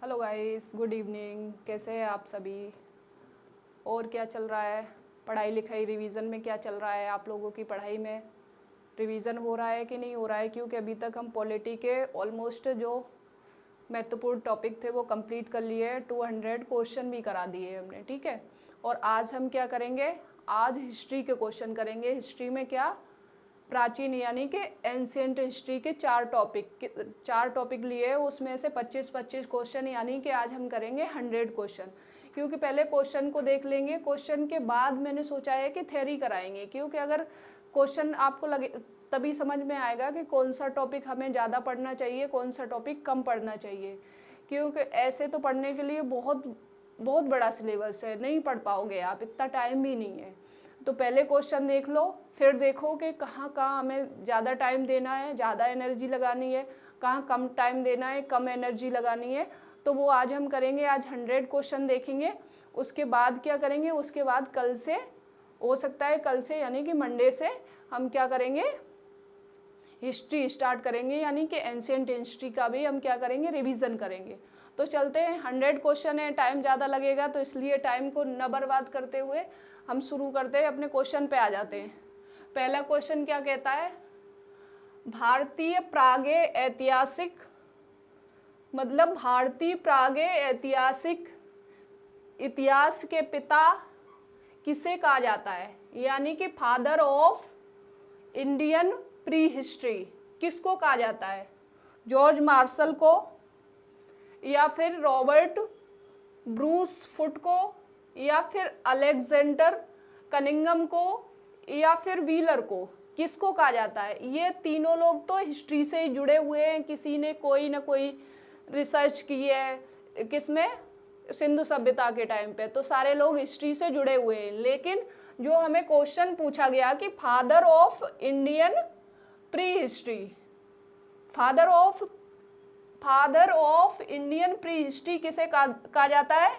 Hello guys, good evening. कैसे हैं आप सभी? और क्या चल रहा है? पढ़ाई लिखाई रिवीजन में क्या चल रहा है? आप लोगों की पढ़ाई में रिवीजन हो रहा है कि नहीं हो रहा है? क्योंकि अभी तक हम पॉलिटी के ऑलमोस्ट जो महत्वपूर्ण टॉपिक थे वो कंप्लीट कर लिए। 200 क्वेश्चन भी करा दिए हमने, ठीक है। और आज हम क्या करेंगे? आज हिस्ट्री के क्वेश्चन करेंगे। हिस्ट्री में क्या? प्राचीन यानी कि एंशियंट हिस्ट्री के चार टॉपिक लिए, उसमें से 25-25 क्वेश्चन, यानी कि आज हम करेंगे 100 क्वेश्चन। क्योंकि पहले क्वेश्चन को देख लेंगे, क्वेश्चन के बाद मैंने सोचा है कि थ्योरी कराएंगे। क्योंकि अगर क्वेश्चन आपको लगे तभी समझ में आएगा कि कौन सा टॉपिक हमें ज़्यादा पढ़ना चाहिए, कौन सा टॉपिक कम पढ़ना चाहिए। क्योंकि ऐसे तो पढ़ने के लिए बहुत बहुत बड़ा सिलेबस है, नहीं पढ़ पाओगे आप, इतना टाइम भी नहीं है। तो पहले क्वेश्चन देख लो, फिर देखो कि कहाँ कहाँ हमें ज़्यादा टाइम देना है, ज़्यादा एनर्जी लगानी है, कहाँ कम टाइम देना है, कम एनर्जी लगानी है। तो वो आज हम करेंगे। आज 100 क्वेश्चन देखेंगे। उसके बाद क्या करेंगे? उसके बाद कल से, हो सकता है कल से यानी कि मंडे से हम क्या करेंगे? हिस्ट्री स्टार्ट करेंगे, यानी कि एंशियंट हिस्ट्री का भी हम क्या करेंगे? रिवीजन करेंगे। तो चलते हैं। 100 क्वेश्चन है, टाइम ज़्यादा लगेगा, तो इसलिए टाइम को न बर्बाद करते हुए हम शुरू करते हैं, अपने क्वेश्चन पे आ जाते हैं। पहला क्वेश्चन क्या कहता है? भारतीय प्रागे ऐतिहासिक, मतलब भारतीय प्रागे ऐतिहासिक इतिहास के पिता किसे कहा जाता है? यानी कि father of Indian pre history किसको कहा जाता है? जॉर्ज मार्शल को, या फिर रॉबर्ट ब्रूस फुट को, या फिर अलेक्जेंडर कनिंगम को, या फिर व्हीलर को? किसको कहा जाता है? ये तीनों लोग तो हिस्ट्री से ही जुड़े हुए हैं, किसी ने कोई ना कोई रिसर्च की है। किसमें? सिंधु सभ्यता के टाइम पे तो सारे लोग हिस्ट्री से जुड़े हुए हैं। लेकिन जो हमें क्वेश्चन पूछा गया कि father of Indian pre history, father of Indian pre history किसे कहा जाता है?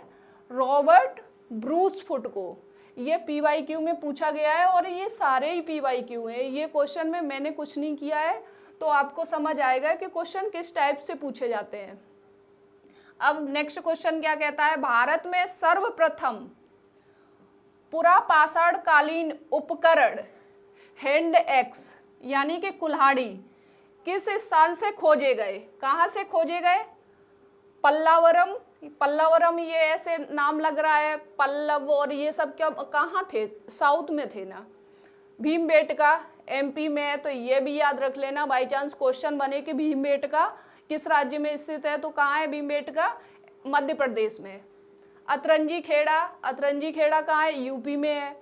रॉबर्ट ब्रूस फुट को। ये PYQ में पूछा गया है, और ये सारे ही PYQ हैं। ये क्वेश्चन में मैंने कुछ नहीं किया है, तो आपको समझ आएगा कि क्वेश्चन किस टाइप से पूछे जाते हैं। अब नेक्स्ट क्वेश्चन क्या कहता है? भारत में सर्वप्रथम पुरा पाषाण कालीन उपकरण हैंड एक्स यानी कि कुल्हाड़ी किस स्थान से खोजे गए? कहाँ से खोजे गए? पल्लावरम। पल्लावरम ये ऐसे नाम लग रहा है, पल्लव और ये सब क्या कहाँ थे? साउथ में थे ना। भीमबेटका MP में है, तो ये भी याद रख लेना। बाई चांस क्वेश्चन बने कि भीमबेटका किस राज्य में स्थित है, तो कहाँ है भीमबेटका? मध्य प्रदेश में। अतरंजी खेड़ा, अतरंजी खेड़ा कहाँ है? UP में है।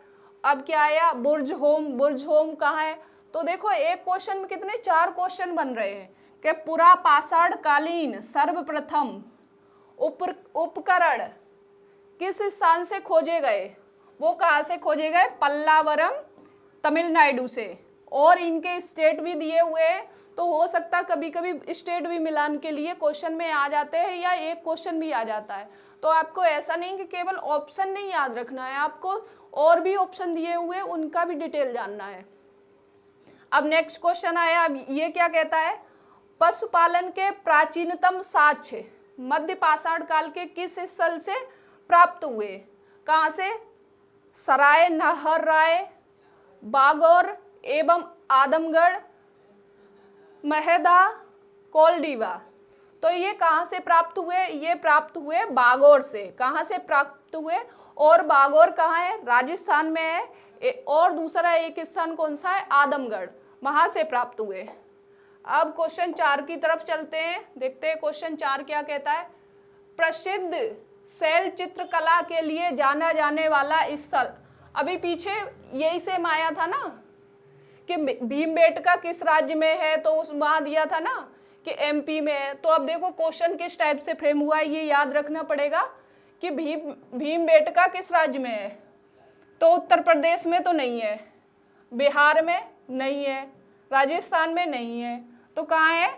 अब क्या आया? बुर्ज होम, बुर्ज होम कहाँ है? तो देखो एक क्वेश्चन में कितने 4 क्वेश्चन बन रहे हैं कि पुरा पाषाण कालीन सर्वप्रथम उपकरण किस स्थान से खोजे गए? वो कहाँ से खोजे गए? पल्लावरम, तमिलनाडु से। और इनके स्टेट भी दिए हुए हैं, तो हो सकता कभी कभी स्टेट भी मिलान के लिए क्वेश्चन में आ जाते हैं, या एक क्वेश्चन भी आ जाता है। तो आपको ऐसा नहीं कि केवल ऑप्शन नहीं याद रखना है, आपको और भी ऑप्शन दिए हुए उनका भी डिटेल जानना है। अब नेक्स्ट क्वेश्चन आया। अब ये क्या कहता है? पशुपालन के प्राचीनतम साक्ष्य मध्य पाषाण काल के किस स्थल से प्राप्त हुए? कहाँ से? सराय नहरराय, बागौर एवं आदमगढ़, महदा, कोलडीवा। तो ये कहाँ से प्राप्त हुए? ये प्राप्त हुए बागौर से। कहाँ से प्राप्त हुए? और बागौर कहाँ है? राजस्थान में है। और दूसरा एक स्थान कौन सा है? आदमगढ़, वहाँ से प्राप्त हुए। अब क्वेश्चन 4 की तरफ चलते हैं, देखते हैं क्वेश्चन 4 क्या कहता है। प्रसिद्ध शैल चित्रकला के लिए जाना जाने वाला स्थल। अभी पीछे यही सेम आया था ना कि भीमबेटका किस राज्य में है, तो उस वहाँ दिया था ना कि MP में है। तो अब देखो क्वेश्चन किस टाइप से फ्रेम हुआ है, ये याद रखना पड़ेगा कि भीमबेटका किस राज्य में है। तो उत्तर प्रदेश में तो नहीं है, बिहार में नहीं है, राजस्थान में नहीं है, तो कहाँ है?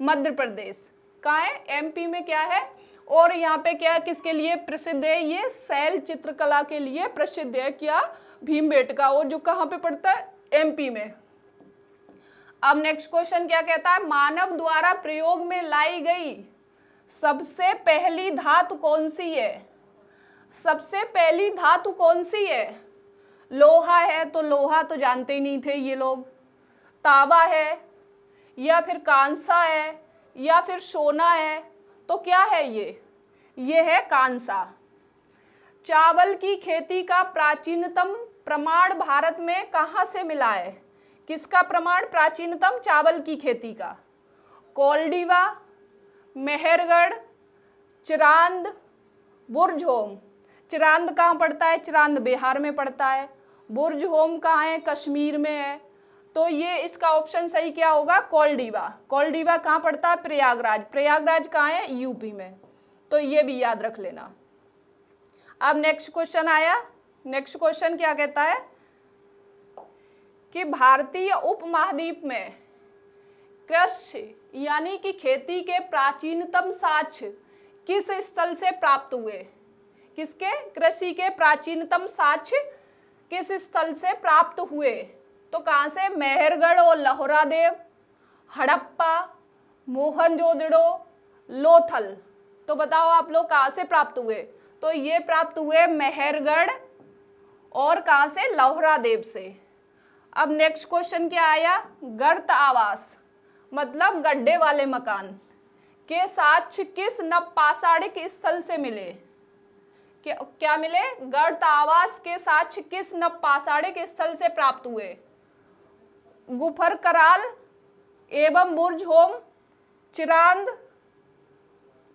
मध्य प्रदेश। कहाँ है? MP में क्या है? और यहाँ पे क्या किसके लिए प्रसिद्ध है? ये शैल चित्रकला के लिए प्रसिद्ध है। क्या? भीमबेटका। और जो कहाँ पे पड़ता है? MP में। अब नेक्स्ट क्वेश्चन क्या कहता है? मानव द्वारा प्रयोग में लाई गई सबसे पहली धातु कौन सी है? सबसे पहली धातु कौन सी है? लोहा है, तो लोहा तो जानते ही नहीं थे ये लोग। तांबा है, या फिर कांसा है, या फिर सोना है, तो क्या है ये है कांसा। चावल की खेती का प्राचीनतम प्रमाण भारत में कहाँ से मिला है? किसका प्रमाण प्राचीनतम चावल की खेती का? कोलडीवा, मेहरगढ़, चिरांद, बुरजहोम। चिरांद कहाँ पड़ता है? चिरांद बिहार में पड़ता है। बुरजहोम कहाँ है? कश्मीर में है। तो ये इसका ऑप्शन सही क्या होगा? कोलडीवा। कोलडीवा कहाँ पड़ता है? प्रयागराज। प्रयागराज कहाँ है? यूपी में। तो ये भी याद रख लेना। अब नेक्स्ट क्वेश्चन आया। नेक्स्ट क्वेश्चन क्या कहता है कि भारतीय उपमहाद्वीप में कृषि यानी कि खेती के प्राचीनतम साक्ष्य किस स्थल से प्राप्त हुए? किसके? कृषि के प्राचीनतम साक्ष्य किस स्थल से प्राप्त हुए? तो कहाँ से? मेहरगढ़ और लहोरादेव, हड़प्पा, मोहनजोदड़ो, लोथल। तो बताओ आप लोग कहाँ से प्राप्त हुए? तो ये प्राप्त हुए मेहरगढ़ और कहाँ से? लहोरादेव से। अब नेक्स्ट क्वेश्चन क्या आया? गर्त आवास मतलब गड्ढे वाले मकान के साक्ष्य किस नवपाषाणिक स्थल से मिले? क्या मिले? गर्त आवास के साक्ष्य किस नवपाषाणिक स्थल से प्राप्त हुए? गुफर कराल एवं बुरजहोम, चिरांद,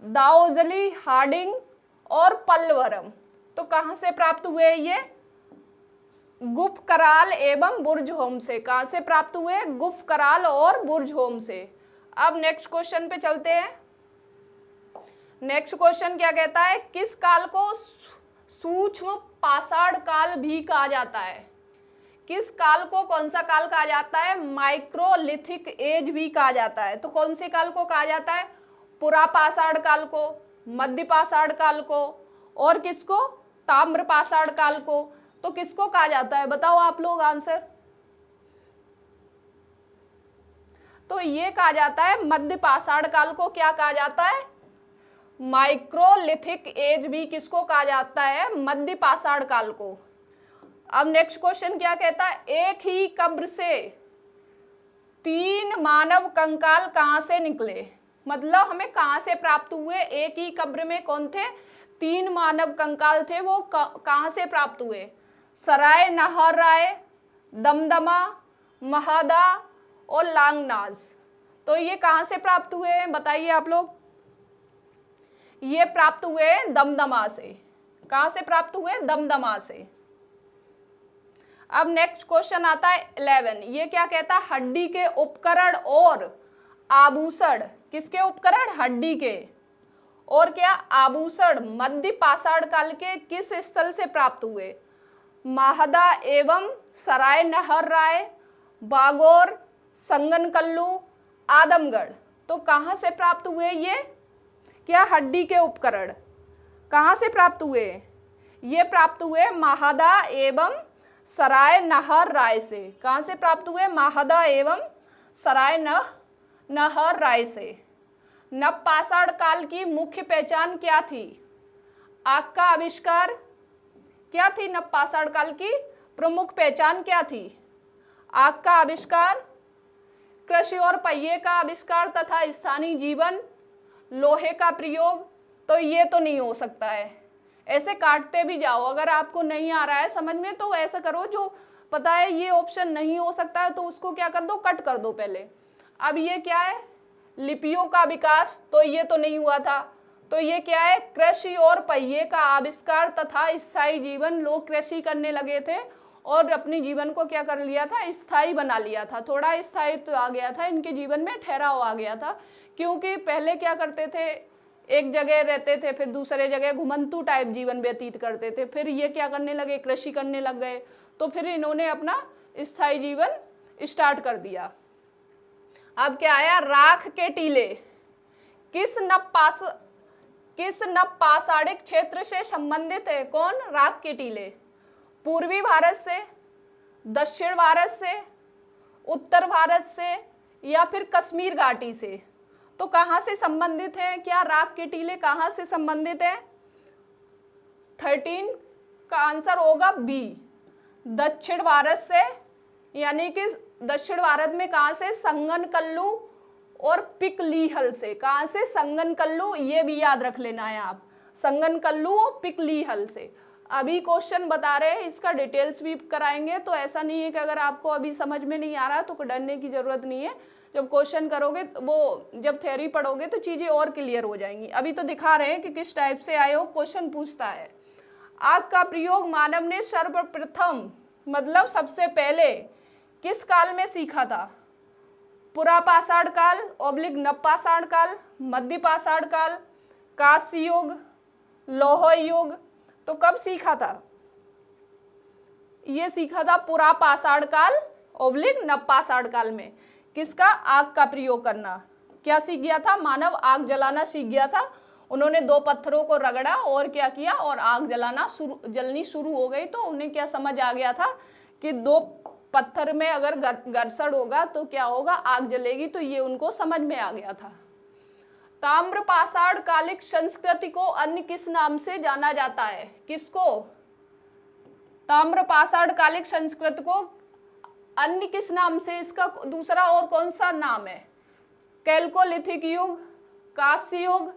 दाओजली, हार्डिंग और पल्लवरम। तो कहाँ से प्राप्त हुए ये? गुफ कराल एवं बुरजहोम से। कहाँ से प्राप्त हुए? गुफ कराल और बुरजहोम से। अब नेक्स्ट क्वेश्चन पे चलते हैं। नेक्स्ट क्वेश्चन क्या कहता है? किस काल को सूक्ष्म पाषाण काल भी कहा जाता है? किस काल को कौन सा काल कहा जाता है? माइक्रोलिथिक एज भी कहा जाता है। तो कौन से काल को कहा जाता है? पुरा पाषाण काल को, मध्य पाषाण काल को, और किसको? ताम्र पाषाण काल को। तो किसको कहा जाता है? बताओ आप लोग आंसर। तो ये कहा जाता है मध्य पाषाण काल को। क्या कहा जाता है? माइक्रोलिथिक एज भी किसको कहा जाता है? मध्य पाषाण काल को। अब नेक्स्ट क्वेश्चन क्या कहता है? एक ही कब्र से 3 मानव कंकाल कहां से निकले? मतलब हमें कहां से प्राप्त हुए? एक ही कब्र में कौन थे? 3 मानव कंकाल थे, वो कहां से प्राप्त हुए? सराय नहर राय, दमदमा, महदा और लांगनाज। तो ये कहां से प्राप्त हुए हैं? बताइए आप लोग। ये प्राप्त हुए दमदमा से। कहां से प्राप्त हुए? दमदमा से। अब नेक्स्ट क्वेश्चन आता है 11। ये क्या कहता है? हड्डी के उपकरण और आभूषण। किसके उपकरण? हड्डी के और क्या? आभूषण मध्य पाषाण काल के किस स्थल से प्राप्त हुए? महदा एवं सराय नहर राय, बागोर, संगनकल्लू, आदमगढ़। तो कहाँ से प्राप्त हुए ये? क्या हड्डी के उपकरण कहाँ से प्राप्त हुए? ये प्राप्त हुए महदा एवं सराय नहर राय से। कहाँ से प्राप्त हुए? महदा एवं सराय नहर राय से। नवपाषाण काल की मुख्य पहचान क्या थी? आग का आविष्कार। क्या थी नवपाषाण काल की प्रमुख पहचान? क्या थी? आग का आविष्कार, कृषि और पहिए का आविष्कार तथा स्थानीय जीवन, लोहे का प्रयोग। तो ये तो नहीं हो सकता है। ऐसे काटते भी जाओ, अगर आपको नहीं आ रहा है समझ में तो ऐसा करो, जो पता है ये ऑप्शन नहीं हो सकता है तो उसको क्या कर दो? कट कर दो पहले। अब ये क्या है? लिपियों का विकास। तो ये तो नहीं हुआ था। तो ये क्या है? कृषि और पहिए का आविष्कार तथा स्थायी जीवन। लोग कृषि करने लगे थे और अपने जीवन को क्या कर लिया था? स्थायी बना लिया था। थोड़ा स्थायित्व तो आ गया था इनके जीवन में, ठहराव आ गया था। क्योंकि पहले क्या करते थे? एक जगह रहते थे, फिर दूसरे जगह घुमंतू टाइप जीवन व्यतीत करते थे। फिर ये क्या करने लगे? कृषि करने लग गए। तो फिर इन्होंने अपना स्थायी जीवन स्टार्ट कर दिया। अब क्या आया? राख के टीले किस नवपाषाणिक क्षेत्र से संबंधित है? कौन? राख के टीले। पूर्वी भारत से, दक्षिण भारत से, उत्तर भारत से, या फिर कश्मीर घाटी से। तो कहाँ से संबंधित है? क्या राख के टीले कहाँ से संबंधित है? 13 का आंसर होगा बी, दक्षिण भारत से, यानी कि दक्षिण भारत में कहाँ से? संगनकल्लू और पिकलीहल से। कहाँ से? संगनकल्लू, ये भी याद रख लेना है आप, संगनकल्लू और पिकलीहल से। अभी क्वेश्चन बता रहे हैं, इसका डिटेल्स भी कराएंगे, तो ऐसा नहीं है कि अगर आपको अभी समझ में नहीं आ रहा तो डरने की जरूरत नहीं है। जब क्वेश्चन करोगे वो, जब थ्योरी पढ़ोगे तो चीजें और क्लियर हो जाएंगी। अभी तो दिखा रहे हैं कि किस टाइप से आए हो, क्वेश्चन पूछता है। आग का प्रयोग मानव ने सर्वप्रथम, मतलब सबसे पहले, किस काल में सीखा था? पुरापाषाण काल, नवपाषाण काल, मध्यपाषाण काल, कांस्य युग, लौह युग। तो कब सीखा था? ये सीखा था पुरापाषाण काल नवपाषाण काल में। किसका? आग का प्रयोग करना। क्या सीख गया था? मानव आग जलाना सीख गया था। उन्होंने दो पत्थरों को रगड़ा और क्या किया, और आग जलनी शुरू हो गई। तो उन्हें क्या समझ आ गया था कि दो पत्थर में अगर घर्षण होगा तो क्या होगा, आग जलेगी। तो ये उनको समझ में आ गया था। ताम्रपाषाण कालिक संस्कृति को अन्य किस नाम से जाना जाता है? किसको? ताम्रपाषाण कालिक संस्कृति को अन्य किस नाम से, इसका दूसरा और कौन सा नाम है? कैल्कोलिथिक युग, कांस्य युग,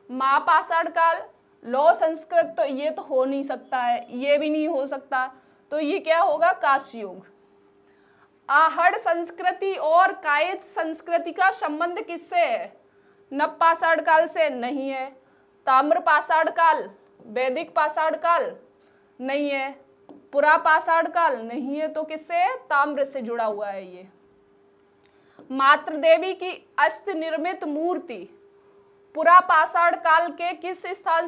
महापाषाण काल, लौह संस्कृत। तो ये तो हो नहीं सकता है, ये भी नहीं हो सकता, तो ये क्या होगा? कांस्य युग। आहड़ संस्कृति और कायस्थ संस्कृति का संबंध किससे है? नवपाषाण काल से नहीं है। ताम्रपाषाण काल, वैदिक पाषाण काल नहीं है, पुरापाषाण काल नहीं है, तो किससे है? ताम्र से जुड़ा हुआ है ये। मातृ देवी की अस्थि निर्मित मूर्ति पुरापाषाण काल के किस स्थल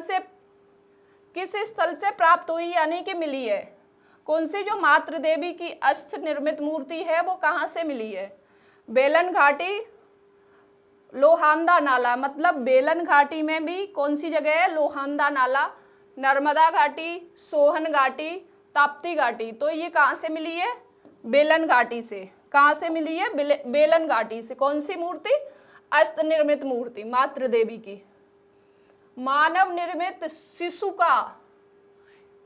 से प्राप्त हुई, यानी कि मिली है? कौन सी जो मातृ देवी की अस्थि निर्मित मूर्ति है वो कहाँ से मिली है? बेलन घाटी, लोहांदा नाला, मतलब बेलन घाटी में भी कौन सी जगह है? लोहांदा नाला, नर्मदा घाटी, सोहन घाटी, ताप्ती घाटी। तो ये कहाँ से मिली है? बेलन घाटी से। कहाँ से मिली है? बेलन घाटी से। कौन सी मूर्ति? अस्त निर्मित मूर्ति मातृ देवी की। मानव निर्मित शिशु का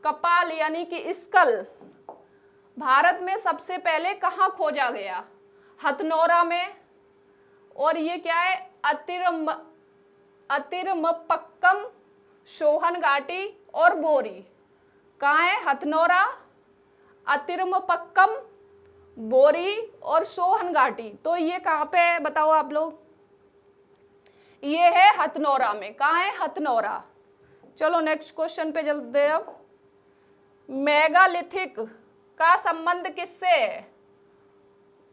कपाल यानी कि स्कल भारत में सबसे पहले कहाँ खोजा गया? हथनौरा में। और ये क्या है? अतिरमपक्कम, सोहन घाटी और बोरी। कहाँ है? हथनौरा, अतिरमपक्कम, बोरी और सोहन घाटी। तो ये कहाँ पे है बताओ आप लोग? ये है हथनौरा में। कहाँ है? हथनौरा। चलो नेक्स्ट क्वेश्चन पे चलते हैं। अब मेगालिथिक का संबंध किससे है?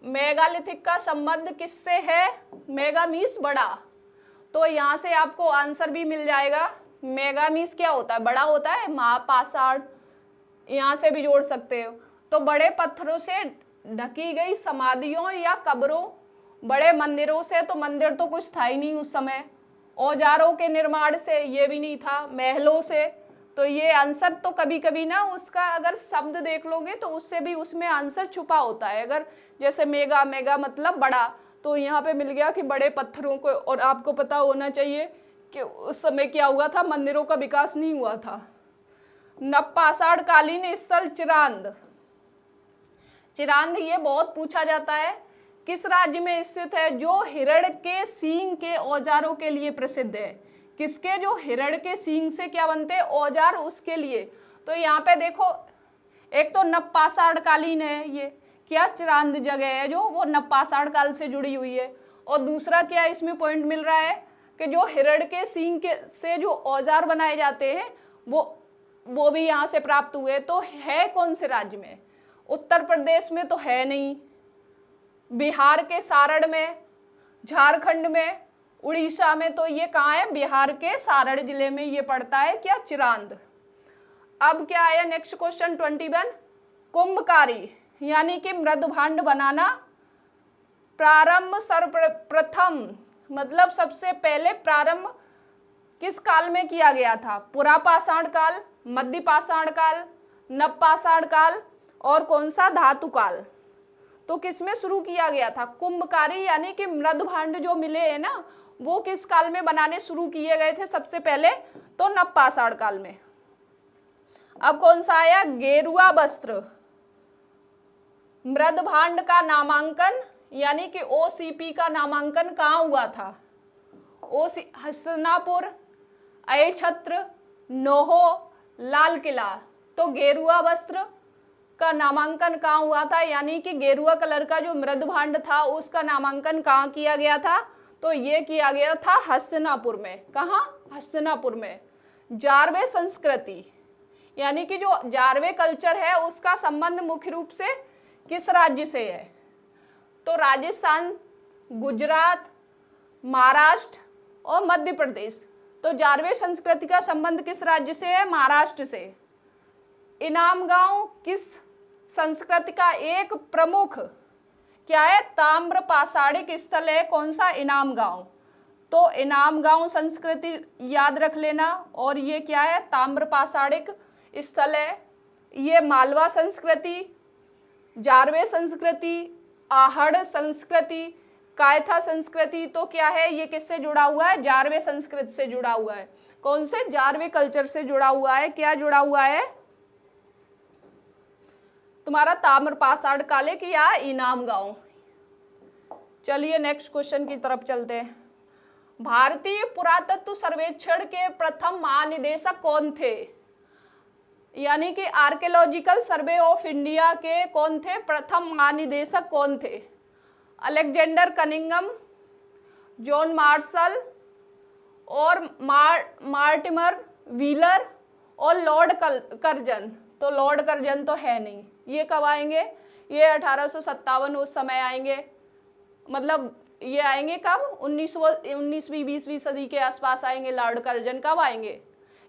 मेगालिथिक का संबंध किससे है? मेगा मीन्स बड़ा, तो यहाँ से आपको आंसर भी मिल जाएगा। मेगा मीन्स क्या होता है? बड़ा होता है। महापाषाण यहाँ से भी जोड़ सकते हो। तो बड़े पत्थरों से ढकी गई समाधियों या कब्रों, बड़े मंदिरों से, तो मंदिर तो कुछ था ही नहीं उस समय। औजारों के निर्माण से, ये भी नहीं था। महलों से, तो ये आंसर तो कभी कभी ना उसका अगर शब्द देख लोगे तो उससे भी उसमें आंसर छुपा होता है। अगर जैसे मेगा मतलब बड़ा, तो यहाँ पे मिल गया कि बड़े पत्थरों को। और आपको पता होना चाहिए कि उस समय क्या हुआ था, मंदिरों का विकास नहीं हुआ था। नवपाषाण कालीन स्थल चिरांद। चिरांद ये बहुत पूछा जाता है, किस राज्य में स्थित है? जो हिरण के सींग के औजारों के लिए प्रसिद्ध है। किसके? जो हिरण के सींग से क्या बनते हैं? औजार, उसके लिए। तो यहाँ पे देखो, एक तो नवपाषाण कालीन है, ये क्या चिरांद जगह है जो वो नवपाषाण काल से जुड़ी हुई है। और दूसरा क्या इसमें पॉइंट मिल रहा है कि जो हिरण के सींग के से जो औजार बनाए जाते हैं वो भी यहाँ से प्राप्त हुए। तो है कौन से राज्य में? उत्तर प्रदेश में तो है नहीं, बिहार के सारण में, झारखंड में, उड़ीसा में। तो ये कहाँ है? बिहार के सारण जिले में ये पड़ता है क्या? चिरांद। अब क्या आया नेक्स्ट क्वेश्चन 21। कुंभकारी यानी कि मृदभांड बनाना प्रारंभ सर्वप्रथम, मतलब सबसे पहले प्रारंभ किस काल में किया गया था? पुरापाषाण काल, मध्यपाषाण काल, नवपाषाण काल और कौन सा? धातु काल। तो किसमें शुरू किया गया था? कुंभकारी यानी कि मृद भांड जो मिले हैं ना, वो किस काल में बनाने शुरू किए गए थे सबसे पहले? तो नवपाषाण काल में। अब कौन सा आया? गेरुआ वस्त्र। मृद भांड का नामांकन यानी कि OCP का नामांकन कहाँ हुआ था? हस्तिनापुर, अयछत्र, नोहो, लाल किला। तो गेरुआ वस्त्र का नामांकन कहाँ हुआ था? यानी कि गेरुआ कलर का जो मृद भांड था उसका नामांकन कहाँ किया गया था? तो ये किया गया था हस्तिनापुर में। कहाँ? हस्तिनापुर में। जारवे संस्कृति यानी कि जो जारवे कल्चर है उसका संबंध मुख्य रूप से किस राज्य से है? तो राजस्थान, गुजरात, महाराष्ट्र और मध्य प्रदेश। तो जारवे संस्कृति का संबंध किस राज्य से है? महाराष्ट्र से। इनाम गांव किस संस्कृति का एक प्रमुख क्या है? ताम्र पाषाणिक स्थल है। कौन सा? इनाम गांव। तो इनाम गांव संस्कृति याद रख लेना। और ये क्या है? ताम्र पाषाणिक स्थल है। ये मालवा संस्कृति, जारवे संस्कृति, आहड़ संस्कृति, कायथा संस्कृति, तो क्या है? ये किससे जुड़ा हुआ है? जारवे संस्कृति से जुड़ा हुआ है। कौन से? जारवे कल्चर से जुड़ा हुआ है। क्या जुड़ा हुआ है? तुम्हारा ताम्रपाषाण काले की या इनाम गांव। चलिए नेक्स्ट क्वेश्चन की तरफ चलते हैं। भारतीय पुरातत्व सर्वेक्षण के प्रथम महानिदेशक कौन थे? यानी कि आर्कियोलॉजिकल सर्वे ऑफ इंडिया के कौन थे? प्रथम महानिदेशक कौन थे? अलेक्जेंडर कनिंगम, जॉन मार्शल और मार्टिमर व्हीलर और लॉर्ड कर्जन। तो लॉर्ड कर्जन तो है नहीं। ये कब आएंगे? ये 1857 उस समय आएंगे। मतलब ये आएंगे कब? 19वीं 20वीं सदी के आसपास आएंगे। लॉर्ड कर्जन कब आएंगे?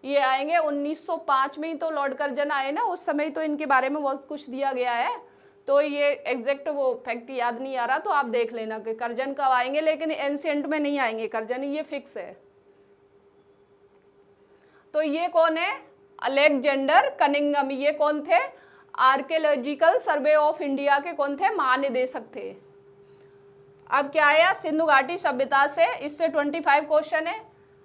ये आएंगे 1905 में ही तो लॉर्ड कर्जन आए ना। उस समय तो इनके बारे में बहुत कुछ दिया गया है। तो ये एग्जैक्ट वो फैक्ट याद नहीं आ रहा, तो आप देख लेना कि कर्जन कब आएंगे, लेकिन एंशिएंट में नहीं आएंगे कर्जन, ये फिक्स है। तो ये कौन है? Alexander Cunningham. ये कौन थे? आर्कियोलॉजिकल सर्वे ऑफ इंडिया के कौन थे? महानिदेशक थे। अब क्या आया? सिंधु घाटी सभ्यता से, इससे 25 क्वेश्चन है।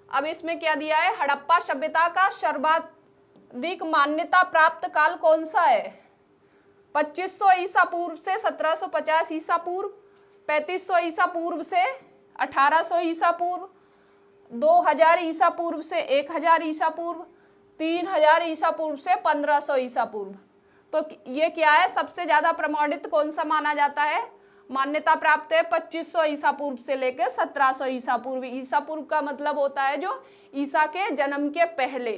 अब इसमें क्या दिया है? हड़प्पा सभ्यता का सर्वाधिक मान्यता प्राप्त काल कौन सा है? 2500 ईसा पूर्व से 1750 ईसा पूर्व, 3500 ईसा पूर्व से 1800 ईसा पूर्व, 2000 ईसा पूर्व से 1000 ईसा पूर्व, 3000 ईसा पूर्व से 1500 ईसा पूर्व। तो ये क्या है? सबसे ज्यादा प्रमाणित कौन सा माना जाता है? मान्यता प्राप्त है 2500 ईसा पूर्व से लेकर 1700 ईसा पूर्व। ईसा पूर्व का मतलब होता है जो ईसा के जन्म के पहले,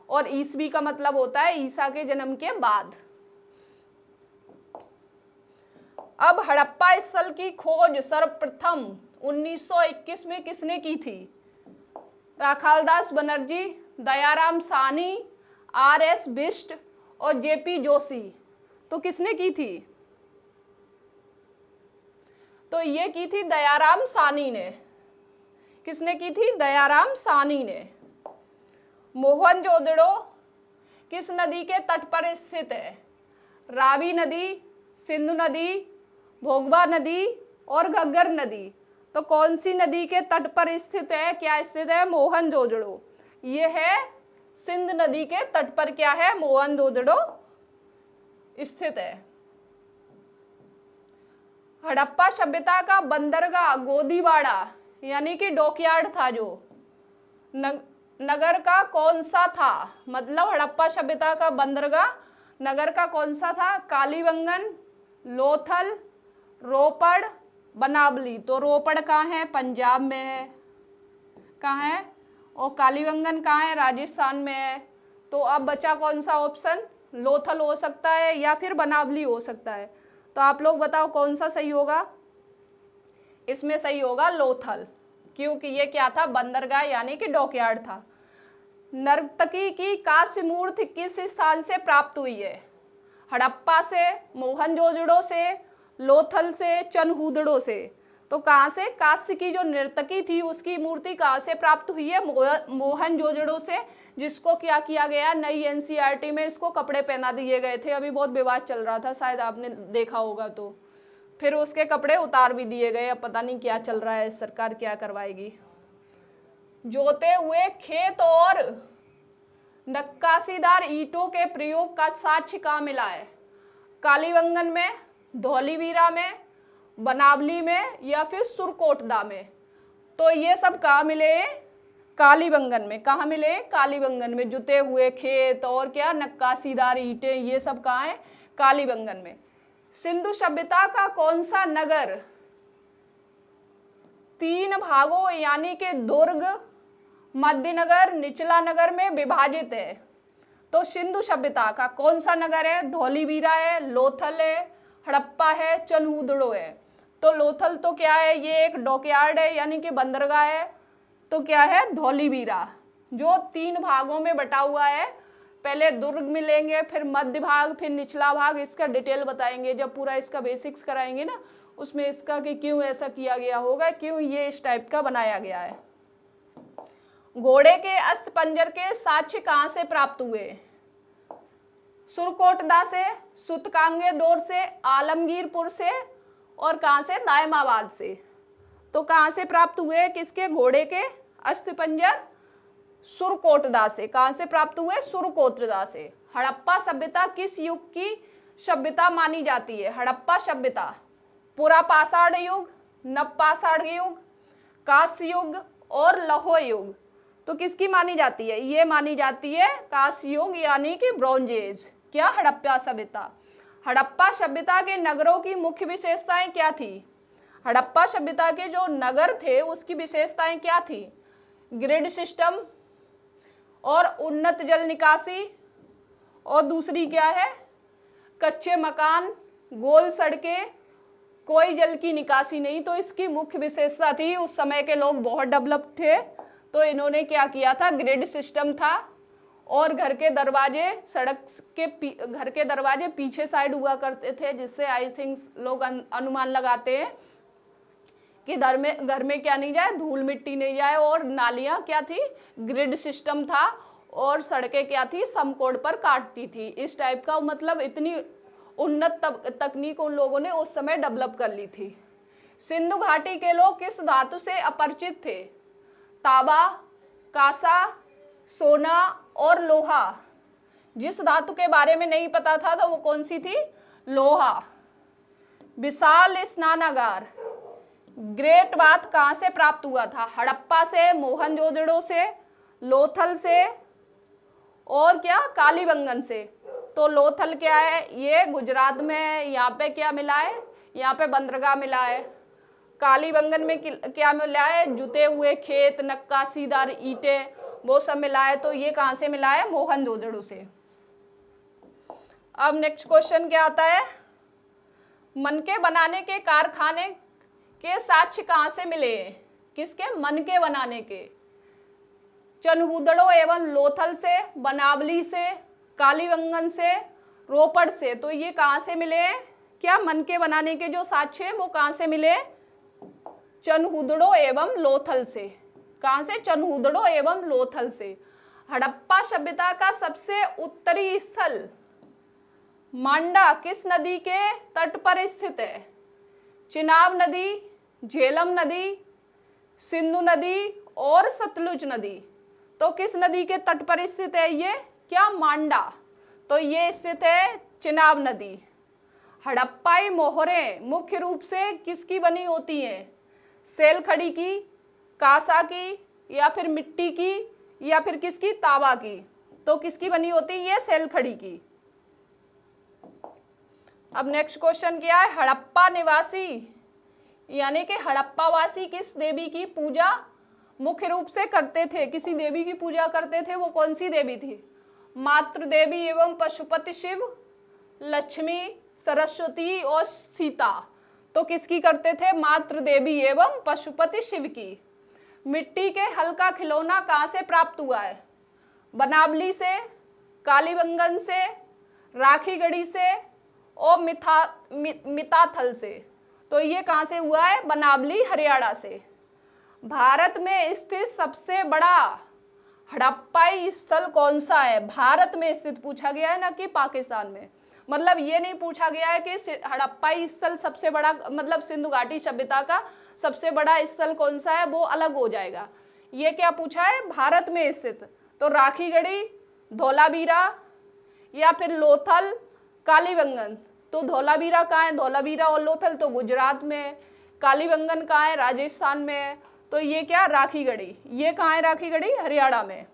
और ईसवी का मतलब होता है ईसा के जन्म के बाद। अब हड़प्पा स्थल की खोज सर्वप्रथम 1921 में किसने की थी? राखालदास बनर्जी, दयाराम साहनी, RS बिष्ट और JP जोशी। तो किसने की थी? तो ये की थी दयाराम साहनी ने। किसने की थी? दयाराम साहनी ने। मोहनजोदड़ो किस नदी के तट पर स्थित है? रावी नदी, सिंधु नदी, भोगवा नदी और घग्गर नदी। तो कौन सी नदी के तट पर स्थित है? क्या स्थित है? मोहनजोदड़ो। ये है सिंध नदी के तट पर क्या है? मोहनजोदड़ो स्थित है। हड़प्पा सभ्यता का बंदरगाह गोदीवाड़ा यानी कि डॉकयार्ड था जो नगर का कौन सा था? मतलब हड़प्पा सभ्यता का बंदरगाह नगर का कौन सा था? कालीबंगन, लोथल, रोपड़, बनावली। तो रोपड़ कहाँ है? पंजाब में है। कहाँ है? और कालीबंगन कहाँ है? राजस्थान में है। तो अब बचा कौन सा ऑप्शन? लोथल हो सकता है या फिर बनावली हो सकता है। तो आप लोग बताओ कौन सा सही होगा? इसमें सही होगा लोथल, क्योंकि ये क्या था? बंदरगाह यानी कि डॉकयार्ड था। नर्तकी की कांस्य मूर्ति किस स्थान से प्राप्त हुई है? हड़प्पा से, मोहनजोदड़ो से, लोथल से, चनहूदड़ो से। तो कहाँ से? कांस्य की जो नर्तकी थी उसकी मूर्ति कहाँ से प्राप्त हुई है? मोहनजोदड़ो से, जिसको क्या किया गया? नई NCERT में इसको कपड़े पहना दिए गए थे। अभी बहुत विवाद चल रहा था, शायद आपने देखा होगा। तो फिर उसके कपड़े उतार भी दिए गए। अब पता नहीं क्या चल रहा है, सरकार क्या करवाएगी। जोते हुए खेत और नक्काशीदार ईंटों के प्रयोग का साक्ष्य कहाँ मिला है? कालीबंगन में, धौलीवीरा में, बनावली में या फिर सुरकोटदा में? तो ये सब कहाँ मिले? कालीबंगन में। कहाँ मिले? कालीबंगन में। जुते हुए खेत और क्या, नक्काशीदार ईंटें, ये सब कहाँ है? कालीबंगन में। सिंधु सभ्यता का कौन सा नगर 3 भागों यानी कि दुर्ग, मध्यनगर, निचला नगर में विभाजित है? तो सिंधु सभ्यता का कौन सा नगर है? धौलीवीरा है, लोथल है, हड़प्पा है, चनहूदड़ो है। तो लोथल तो क्या है? ये एक डॉकयार्ड है यानी कि बंदरगाह है। तो क्या है? धौलीवीरा, जो 3 भागों में बटा हुआ है। पहले दुर्ग मिलेंगे, फिर मध्य भाग, फिर निचला भाग। इसका डिटेल बताएंगे जब पूरा इसका बेसिक्स कराएंगे ना, उसमें इसका कि क्यों ऐसा किया गया होगा, क्यों ये इस टाइप का बनाया गया है। घोड़े के अस्थिपंजर के साक्ष्य कहाँ से प्राप्त हुए? सुरकोटदा से, सुतकांगे डोर से, आलमगीरपुर से और कहाँ से? दायमाबाद से। तो कहाँ से प्राप्त हुए किसके? घोड़े के अस्थिपंजर? सुरकोटदा से। कहाँ से प्राप्त हुए? सुरकोटदा से। हड़प्पा सभ्यता किस युग की सभ्यता मानी जाती है? हड़प्पा सभ्यता पुरा पाषाण युग, नवपाषाण युग, कांस्य युग और लौह युग। तो किसकी मानी जाती है? ये मानी जाती है कांस्य युग यानी कि ब्रॉन्ज एज। क्या? हड़प्पा सभ्यता। हड़प्पा सभ्यता के नगरों की मुख्य विशेषताएं क्या थी? हड़प्पा सभ्यता के जो नगर थे उसकी विशेषताएं क्या थी? ग्रिड सिस्टम और उन्नत जल निकासी, और दूसरी क्या है? कच्चे मकान, गोल सड़कें, कोई जल की निकासी नहीं। तो इसकी मुख्य विशेषता थी, उस समय के लोग बहुत डेवलप थे तो इन्होंने क्या किया था? ग्रिड सिस्टम था और घर के दरवाजे घर के दरवाजे पीछे साइड हुआ करते थे, जिससे आई थिंक लोग अनुमान लगाते हैं कि घर में क्या नहीं जाए? धूल मिट्टी नहीं जाए। और नालियां क्या थी? ग्रिड सिस्टम था। और सड़कें क्या थी? समकोण पर काटती थी। इस टाइप का, मतलब इतनी उन्नत तकनीक उन लोगों ने उस समय डेवलप कर ली थी। सिंधु घाटी के लोग किस धातु से अपरिचित थे? तांबा, कांसा, सोना और लोहा। जिस धातु के बारे में नहीं पता था तो वो कौन सी थी? लोहा। विशाल स्नानागार, ग्रेट बाथ कहाँ से प्राप्त हुआ था? हड़प्पा से, मोहनजोदड़ो से, लोथल से और क्या? कालीबंगन से। तो लोथल क्या है? ये गुजरात में है। यहाँ पे क्या मिला है? यहाँ पे बंदरगाह मिला है। कालीबंगन में क्या मिला है? जुते हुए खेत, नक्काशीदार ईंटें, वो सब मिला है। तो ये कहाँ से मिला है? मोहनजोदड़ो से। अब नेक्स्ट क्वेश्चन क्या आता है? मनके बनाने के कारखाने के साक्ष्य कहाँ से मिले? किसके? मनके बनाने के। चनहूदड़ो एवं लोथल से, बनावली से, कालीबंगन से, रोपड़ से। तो ये कहाँ से मिले? क्या? मनके बनाने के जो साक्ष्य है वो कहाँ से मिले? चनहूदड़ो एवं लोथल से। कहाँ से? चनहूदड़ो एवं लोथल से। हड़प्पा सभ्यता का सबसे उत्तरी स्थल मांडा किस नदी के तट पर स्थित है? चिनाब नदी, झेलम नदी, सिंधु नदी और सतलुज नदी। तो किस नदी के तट पर स्थित है ये? क्या? मांडा। तो ये स्थित है चिनाब नदी। हड़प्पाई मोहरें मुख्य रूप से किसकी बनी होती हैं? सेल खड़ी की, कांसा की या फिर मिट्टी की या फिर किसकी? तांबा की। तो किसकी बनी होती है ये? सेल खड़ी की। अब नेक्स्ट क्वेश्चन क्या है? हड़प्पा निवासी यानी कि हड़प्पा वासी किस देवी की पूजा मुख्य रूप से करते थे? किसी देवी की पूजा करते थे, वो कौन सी देवी थी? मातृ देवी एवं पशुपति शिव, लक्ष्मी, सरस्वती और सीता। तो किसकी करते थे? मातृ देवी एवं पशुपति शिव की। मिट्टी के हल्का खिलौना कहाँ से प्राप्त हुआ है? बनावली से, कालीबंगन से, राखीगढ़ी से और मिताथल से। तो ये कहाँ से हुआ है? बनावली, हरियाणा से। भारत में स्थित सबसे बड़ा हड़प्पाई स्थल कौन सा है? भारत में स्थित पूछा गया है ना कि पाकिस्तान में। मतलब ये नहीं पूछा गया है कि हड़प्पाई स्थल सबसे बड़ा, मतलब सिंधु घाटी सभ्यता का सबसे बड़ा स्थल कौन सा है, वो अलग हो जाएगा। ये क्या पूछा है, भारत में स्थित, तो राखीगढ़ी, धौलावीरा या फिर लोथल, कालीबंगन। तो धौलावीरा कहाँ है, धौलावीरा और लोथल तो गुजरात में है, कालीबंगन कहाँ है, राजस्थान में है। तो ये क्या, राखीगढ़ी, ये कहाँ है, राखीगढ़ी हरियाणा में।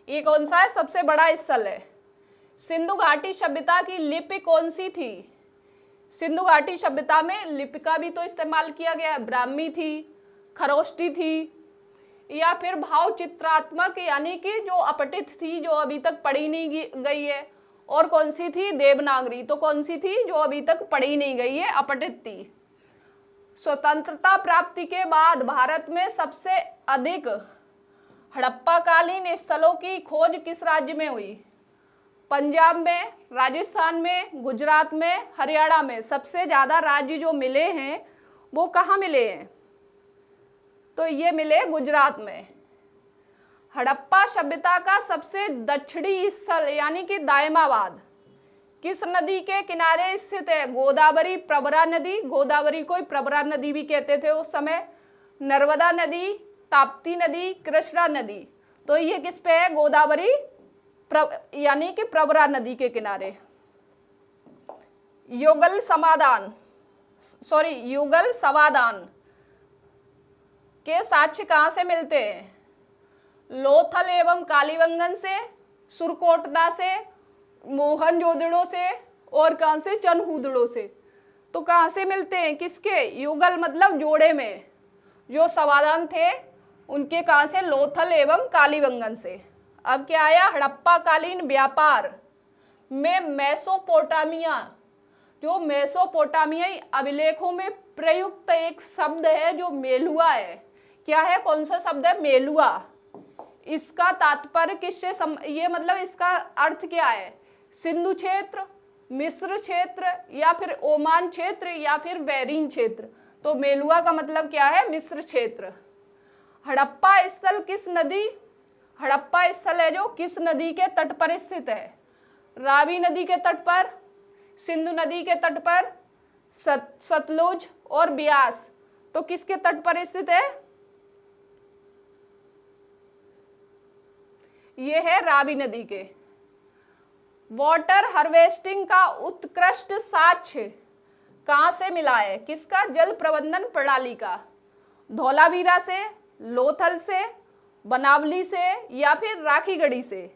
ये कौन सा है, सबसे बड़ा स्थल है। सिंधु घाटी सभ्यता की लिपि कौन सी थी, सिंधु घाटी सभ्यता में लिपि का भी तो इस्तेमाल किया गया है, ब्राह्मी थी, खरोष्टी थी, या फिर भाव चित्रात्मक यानी कि जो अपठित थी, जो अभी तक पढ़ी नहीं गई है, और कौन सी थी, देवनागरी। तो कौन सी थी, जो अभी तक पढ़ी नहीं गई है, अपठित थी। स्वतंत्रता प्राप्ति के बाद भारत में सबसे अधिक हड़प्पाकालीन स्थलों की खोज किस राज्य में हुई, पंजाब में, राजस्थान में, गुजरात में, हरियाणा में। सबसे ज़्यादा राज्य जो मिले हैं वो कहाँ मिले हैं, तो ये मिले गुजरात में। हड़प्पा सभ्यता का सबसे दक्षिणी स्थल यानी कि दायमाबाद किस नदी के किनारे स्थित है, गोदावरी, प्रवरा नदी, गोदावरी को प्रवरा नदी भी कहते थे उस समय, नर्मदा नदी, ताप्ती नदी, कृष्णा नदी। तो ये किस पे है, गोदावरी यानी कि प्रवरा नदी के किनारे। युगल समाधान के साक्ष्य कहाँ से मिलते हैं, लोथल एवं कालीबंगन से, सुरकोटदा से, मोहनजोदड़ो से, और कहाँ से, चनहूदड़ो से। तो कहाँ से मिलते हैं, किसके, युगल मतलब जोड़े में, जो समाधान थे उनके कहाँ से, लोथल एवं कालीबंगन से। अब क्या आया, हड़प्पा कालीन व्यापार में मेसोपोटामिया, जो मेसोपोटामियाई अभिलेखों में प्रयुक्त एक शब्द है जो मेलुआ है। क्या है, कौन सा शब्द है, मेलुआ। इसका तात्पर्य किससे ये मतलब इसका अर्थ क्या है, सिंधु क्षेत्र, मिस्र क्षेत्र, या फिर ओमान क्षेत्र, या फिर बैरीन क्षेत्र। तो मेलुआ का मतलब क्या है, मिस्र क्षेत्र। हड़प्पा स्थल किस नदी, हड़प्पा स्थल है जो किस नदी के तट पर स्थित है, रावी नदी के तट पर, सिंधु नदी के तट पर, सतलुज और ब्यास। तो किसके तट पर स्थित है, ये है रावी नदी के। वाटर हार्वेस्टिंग का उत्कृष्ट साक्ष्य कहाँ से मिला है, किसका, जल प्रबंधन प्रणाली का, धौलावीरा से, लोथल से, बनावली से, या फिर राखीगढ़ी से।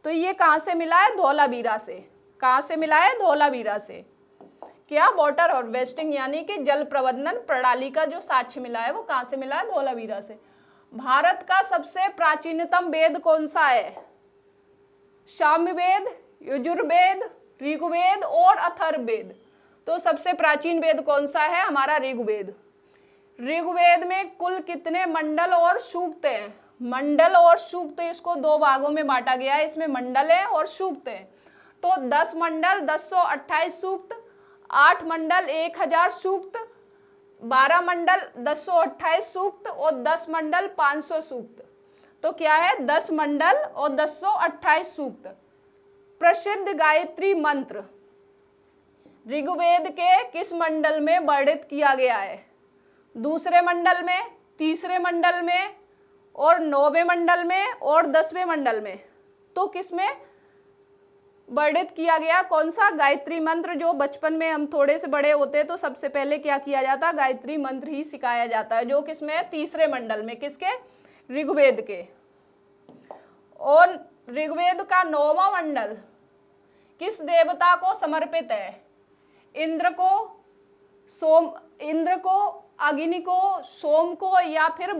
तो ये कहाँ से मिला है, धौलावीरा से। कहाँ से मिला है, धौलावीरा से। क्या, वाटर हार्वेस्टिंग यानी कि जल प्रबंधन प्रणाली का जो साक्ष्य मिला है वो कहाँ से मिला है, धौलावीरा से। भारत का सबसे प्राचीनतम वेद कौन सा है, सामवेद, यजुर्वेद, ऋग्वेद और अथर्ववेद। तो सबसे प्राचीन वेद कौन सा है, हमारा ऋग्वेद। ऋग्वेद में कुल कितने मंडल और सूक्त हैं, मंडल और सूक्त, इसको दो भागों में बांटा गया है, इसमें मंडल है और सूक्त है। तो 10 मंडल 1028 सूक्त, 8 मंडल 1000 सूक्त, 12 मंडल 1028 सूक्त और 10 मंडल 500 सूक्त। तो क्या है, 10 मंडल और 1028 सूक्त। प्रसिद्ध गायत्री मंत्र ऋग्वेद के किस मंडल में वर्णित किया गया है, दूसरे मंडल में, तीसरे मंडल में, और 9वें मंडल में, और 10वें मंडल में। तो किस में वर्णित किया गया, कौन सा, गायत्री मंत्र। जो बचपन में हम थोड़े से बड़े होते हैं तो सबसे पहले क्या किया जाता, गायत्री मंत्र ही सिखाया जाता है, जो किसमें है, तीसरे मंडल में, किसके, ऋग्वेद के। और ऋग्वेद का 9वां मंडल किस देवता को समर्पित है, इंद्र को, अग्नि को, सोम को, या फिर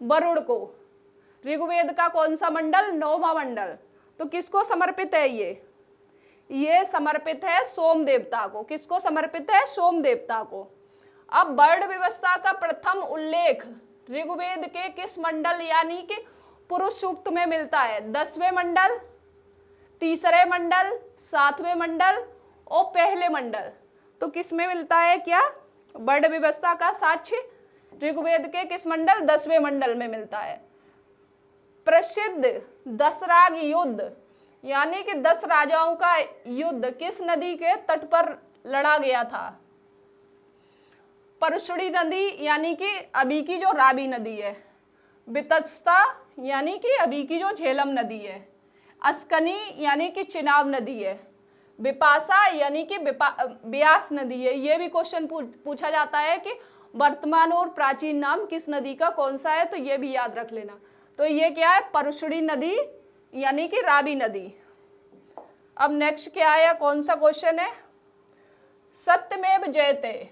वरुण को। ऋग्वेद का कौन सा मंडल, 9वां मंडल। तो किसको समर्पित है ये समर्पित है सोम देवता को। किसको समर्पित है, सोम देवता को। अब वर्ण व्यवस्था का प्रथम उल्लेख ऋग्वेद के किस मंडल यानी कि पुरुष सूक्त में मिलता है, 10वें मंडल, तीसरे मंडल, 7वें मंडल और पहले मंडल। तो किस में मिलता है, क्या, वर्ण व्यवस्था का साक्ष्य ऋग्वेद के किस मंडल, 10वें मंडल में मिलता है। प्रसिद्ध दसराग युद्ध यानी कि 10 राजाओं का युद्ध किस नदी के तट पर लड़ा गया था? परशुड़ी नदी यानी कि अभी की जो रावी नदी है, वितस्ता यानी कि अभी की जो झेलम नदी है, अस्कनी यानी कि चिनाब नदी है, बिपाशा यानी कि ब्यास नदी है। ये भी क्वेश्चन पूछा जाता है कि वर्तमान और प्राचीन नाम किस नदी का कौन सा है, तो ये भी याद रख लेना। तो ये क्या है? परशुड़ी नदी यानी कि रावी नदी। अब नेक्स्ट क्या है, कौन सा क्वेश्चन है? सत्यमेव जयते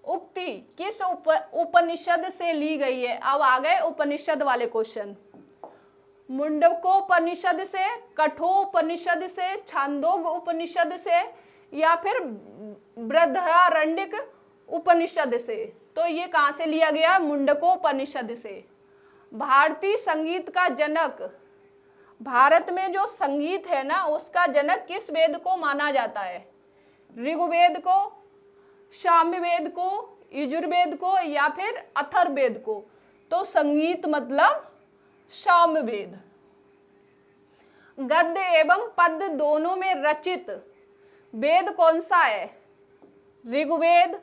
उक्ति किस उपनिषद से ली गई है? अब आ गए उपनिषद वाले क्वेश्चन। मुंडकोपनिषद से, कठोपनिषद से, छांदोग्य उपनिषद से, या फिर बृहदारण्यक उपनिषद से। तो ये कहाँ से लिया गया? मुंडकोपनिषद से। भारतीय संगीत का जनक, भारत में जो संगीत है ना, उसका जनक किस वेद को माना जाता है? ऋग्वेद को, सामवेद को, यजुर्वेद को, या फिर अथर्ववेद को? तो संगीत मतलब सामवेद। गद्य एवं पद्य दोनों में रचित वेद कौन सा है? ऋग्वेद,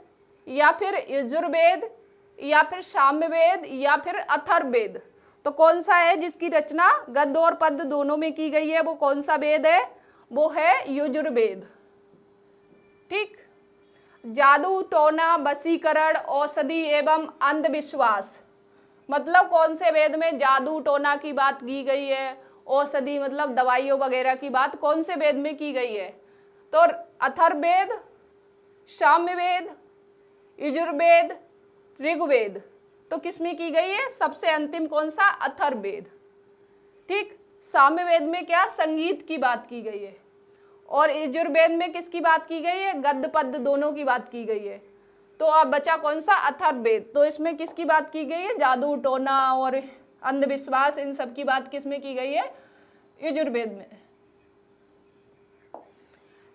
या फिर यजुर्वेद, या फिर सामवेद, या फिर अथर्ववेद? तो कौन सा है जिसकी रचना गद्य और पद्य दोनों में की गई है? वो कौन सा वेद है? वो है यजुर्वेद। ठीक। जादू, टोना, वशीकरण, औषधि एवं अंधविश्वास, मतलब कौन से वेद में जादू टोना की बात की गई है? औषधि मतलब दवाइयों वगैरह की बात कौन से वेद में की गई है? तो अथर्ववेद, सामवेद, यजुर्वेद, ऋग्वेद। तो किस में की गई है? सबसे अंतिम कौन सा? अथर्ववेद। ठीक। सामवेद में क्या? संगीत की बात की गई है। और यजुर्वेद में किसकी बात की गई है? गद्य पद्य दोनों की बात की गई है। तो अब बचा कौन सा? अथर्ववेद। तो इसमें किसकी बात की गई है? जादू टोना और अंधविश्वास, इन सब की बात किसमें की गई है? यजुर्वेद में।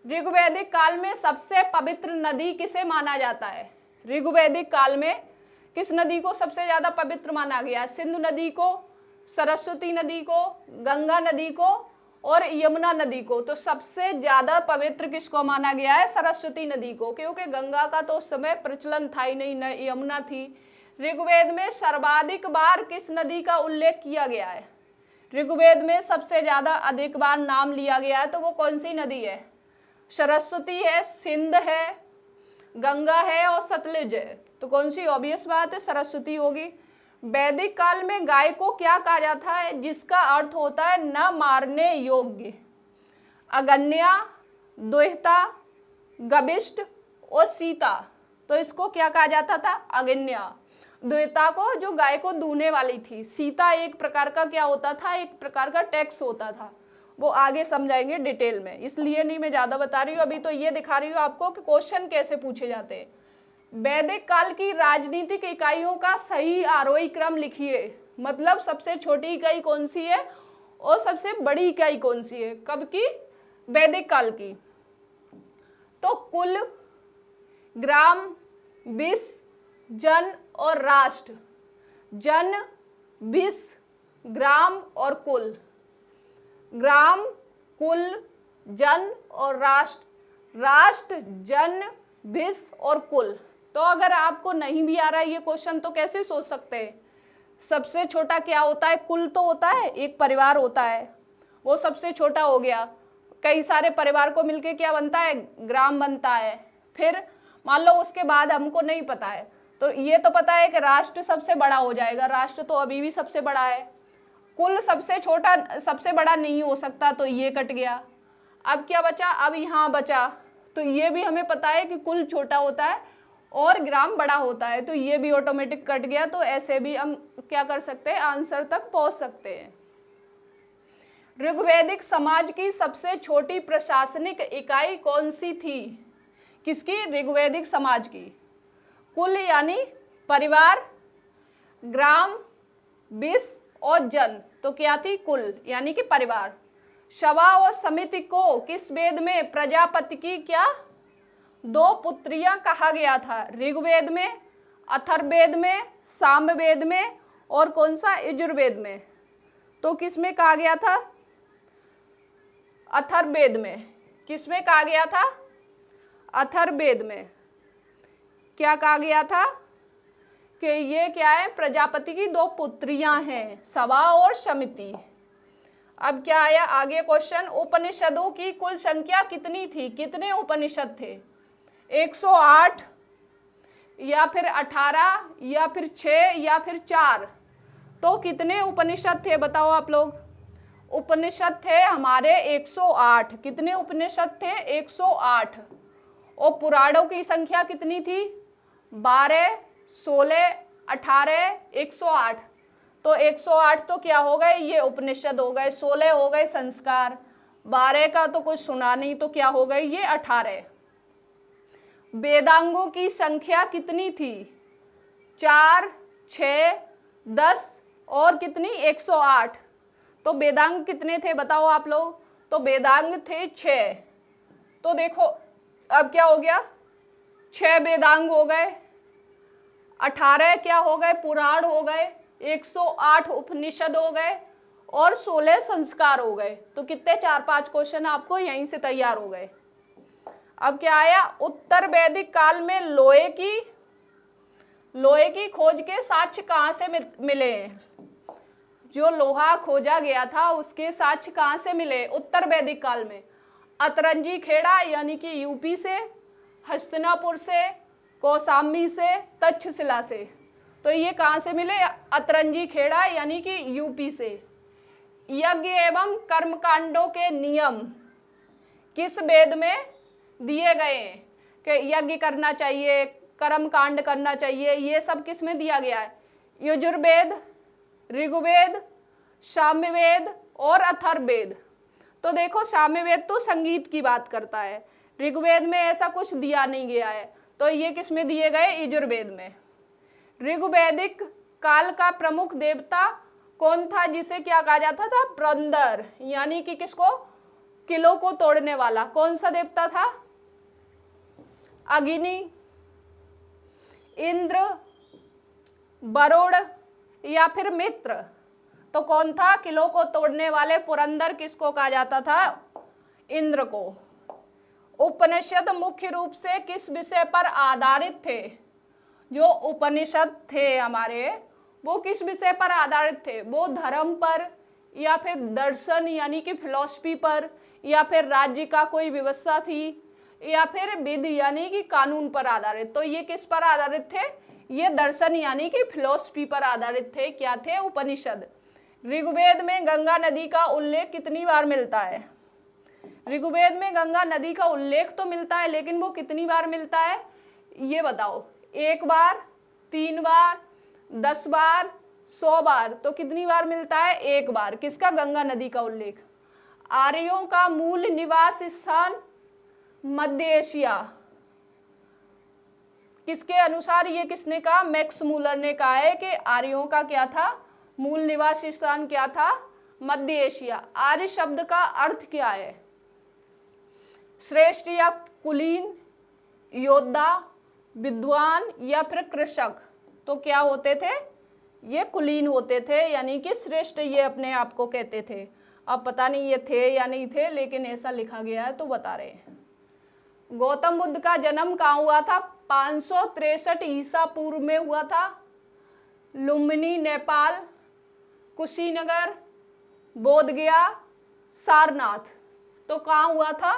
ऋग्वैदिक काल में सबसे पवित्र नदी किसे माना जाता है? ऋग्वैदिक काल में किस नदी को सबसे ज्यादा पवित्र माना गया है? सिंधु नदी को, सरस्वती नदी को, गंगा नदी को और यमुना नदी को। तो सबसे ज्यादा पवित्र किसको माना गया है? सरस्वती नदी को, क्योंकि गंगा का तो उस समय प्रचलन था ही नहीं, यमुना थी। ऋग्वेद में सर्वाधिक बार किस नदी का उल्लेख किया गया है? ऋग्वेद में सबसे ज्यादा अधिक बार नाम लिया गया है, तो वो कौन सी नदी है? सरस्वती है, सिंध है, गंगा है और सतलुज है। तो कौन सी? ऑब्वियस बात है, सरस्वती होगी। वैदिक काल में गाय को क्या कहा जाता है, जिसका अर्थ होता है न मारने योग्य? अगन्या, दुहिता, गविष्ठ और सीता। तो इसको क्या कहा जाता था? अगन्या। दुहिता को जो गाय को दूहने वाली थी, सीता एक प्रकार का क्या होता था? एक प्रकार का टैक्स होता था। वो आगे समझाएंगे डिटेल में, इसलिए नहीं मैं ज्यादा बता रही हूँ, अभी तो ये दिखा रही हूँ आपको कि क्वेश्चन कैसे पूछे जाते हैं। वैदिक काल की राजनीतिक इकाइयों का सही आरोही क्रम लिखिए। मतलब सबसे छोटी इकाई कौन सी है और सबसे बड़ी इकाई कौन सी है? कब की? वैदिक काल की। तो कुल, ग्राम, विश्व, जन और राष्ट्र। जन, विश्व, ग्राम और कुल। ग्राम, कुल, जन और राष्ट्र। राष्ट्र, जन, विश्व और कुल। तो अगर आपको नहीं भी आ रहा है ये क्वेश्चन तो कैसे सोच सकते हैं? सबसे छोटा क्या होता है? कुल तो होता है, एक परिवार होता है, वो सबसे छोटा हो गया। कई सारे परिवार को मिलके क्या बनता है? ग्राम बनता है। फिर मान लो उसके बाद हमको नहीं पता है, तो ये तो पता है कि राष्ट्र सबसे बड़ा हो जाएगा, राष्ट्र तो अभी भी सबसे बड़ा है। कुल सबसे छोटा, सबसे बड़ा नहीं हो सकता, तो ये कट गया। अब क्या बचा? अब यहाँ बचा, तो ये भी हमें पता है कि कुल छोटा होता है और ग्राम बड़ा होता है, तो ये भी ऑटोमेटिक कट गया। तो ऐसे भी हम क्या कर सकते हैं? आंसर तक पहुंच सकते हैं। ऋग्वैदिक समाज की सबसे छोटी प्रशासनिक इकाई कौन सी थी? किसकी? ऋग्वैदिक समाज की। कुल यानी परिवार, ग्राम, विश्व और जन। तो क्या थी? कुल यानी कि परिवार। सभा और समिति को किस वेद में प्रजापति की क्या दो पुत्रियां कहा गया था? ऋग्वेद में, अथर्ववेद में, सामवेद में और कौन सा? यजुर्वेद में। तो किस में कहा गया था? अथर्ववेद में, किसमें कहा गया था? अथर्ववेद में क्या कहा गया था कि ये क्या है, प्रजापति की दो पुत्रियां हैं, सभा और समिति। अब क्या आया आगे क्वेश्चन, उपनिषदों की कुल संख्या कितनी थी? कितने उपनिषद थे? 108 या फिर 18 या फिर 6 या फिर 4? तो कितने उपनिषद थे बताओ आप लोग? उपनिषद थे हमारे 108। कितने उपनिषद थे? 108। और पुराणों की संख्या कितनी थी? 12, 16, 18, 108। तो 108 तो क्या हो गए, ये उपनिषद हो गए, 16 हो गए संस्कार, 12 का तो कुछ सुना नहीं, तो क्या हो गए ये 18। वेदांगों की संख्या कितनी थी? 4, 6, 10 और कितनी? 108। तो वेदांग कितने थे बताओ आप लोग? तो वेदांग थे 6। तो देखो अब क्या हो गया, 6 वेदांग हो गए, 18 क्या हो गए? पुराण हो गए, 108 उपनिषद हो गए और 16 संस्कार हो गए। तो कितने? 4-5 क्वेश्चन आपको यहीं से तैयार हो गए। अब क्या आया, उत्तर वैदिक काल में लोहे की खोज के साक्ष्य कहाँ से मिले हैं? जो लोहा खोजा गया था उसके साक्ष्य कहाँ से मिले उत्तर वैदिक काल में? अतरंजी खेड़ा यानी कि यूपी से, हस्तिनापुर से, कौशाम्बी से, तक्षशिला से। तो ये कहाँ से मिले? अतरंजी खेड़ा यानी कि यूपी से। यज्ञ एवं कर्मकांडों के नियम किस वेद में दिए गए हैं कि यज्ञ करना चाहिए, कर्म कांड करना चाहिए? ये सब किस में दिया गया है? यजुर्वेद, ऋग्वेद, सामवेद और अथर्ववेद। तो देखो सामवेद तो संगीत की बात करता है, ऋग्वेद में ऐसा कुछ दिया नहीं गया है, तो ये किस में दिए गए? यजुर्वेद में। ऋग्वैदिक काल का प्रमुख देवता कौन था जिसे क्या कहा जाता था? पुरंदर, यानी कि किसको? किलों को तोड़ने वाला। कौन सा देवता था? अग्नि, इंद्र, वरुण या फिर मित्र? तो कौन था? किलों को तोड़ने वाले पुरंदर किसको कहा जाता था? इंद्र को। उपनिषद मुख्य रूप से किस विषय पर आधारित थे? जो उपनिषद थे हमारे वो किस विषय पर आधारित थे? वो धर्म पर या फिर दर्शन यानी कि फिलॉसफी पर, या फिर राज्य का कोई व्यवस्था थी, या फिर विधि यानी कि कानून पर आधारित? तो ये किस पर आधारित थे? ये दर्शन यानी कि फिलॉसफी पर आधारित थे। क्या थे? उपनिषद। ऋग्वेद में गंगा नदी का उल्लेख कितनी बार मिलता है? ऋग्वेद में गंगा नदी का उल्लेख तो मिलता है, लेकिन वो कितनी बार मिलता है ये बताओ? 1 बार, 3 बार, 10 बार, 100 बार? तो कितनी बार मिलता है? 1 बार। किसका? गंगा नदी का उल्लेख। आर्यों का मूल निवास स्थान मध्य एशिया। किसके अनुसार ये किसने कहा? मैक्स मूलर ने कहा है कि आर्यों का क्या था? मूल निवास स्थान क्या था? मध्य एशिया। आर्य शब्द का अर्थ क्या है? श्रेष्ठ या कुलीन, योद्धा, विद्वान या फिर कृषक? तो क्या होते थे? ये कुलीन होते थे, यानी कि श्रेष्ठ ये अपने आप को कहते थे। अब पता नहीं ये थे या नहीं थे, लेकिन ऐसा लिखा गया है तो बता रहे हैं। गौतम बुद्ध का जन्म कहाँ हुआ था? 563 ईसा पूर्व में हुआ था। लुम्बिनी नेपाल, कुशीनगर, बोधगया, सारनाथ। तो कहाँ हुआ था?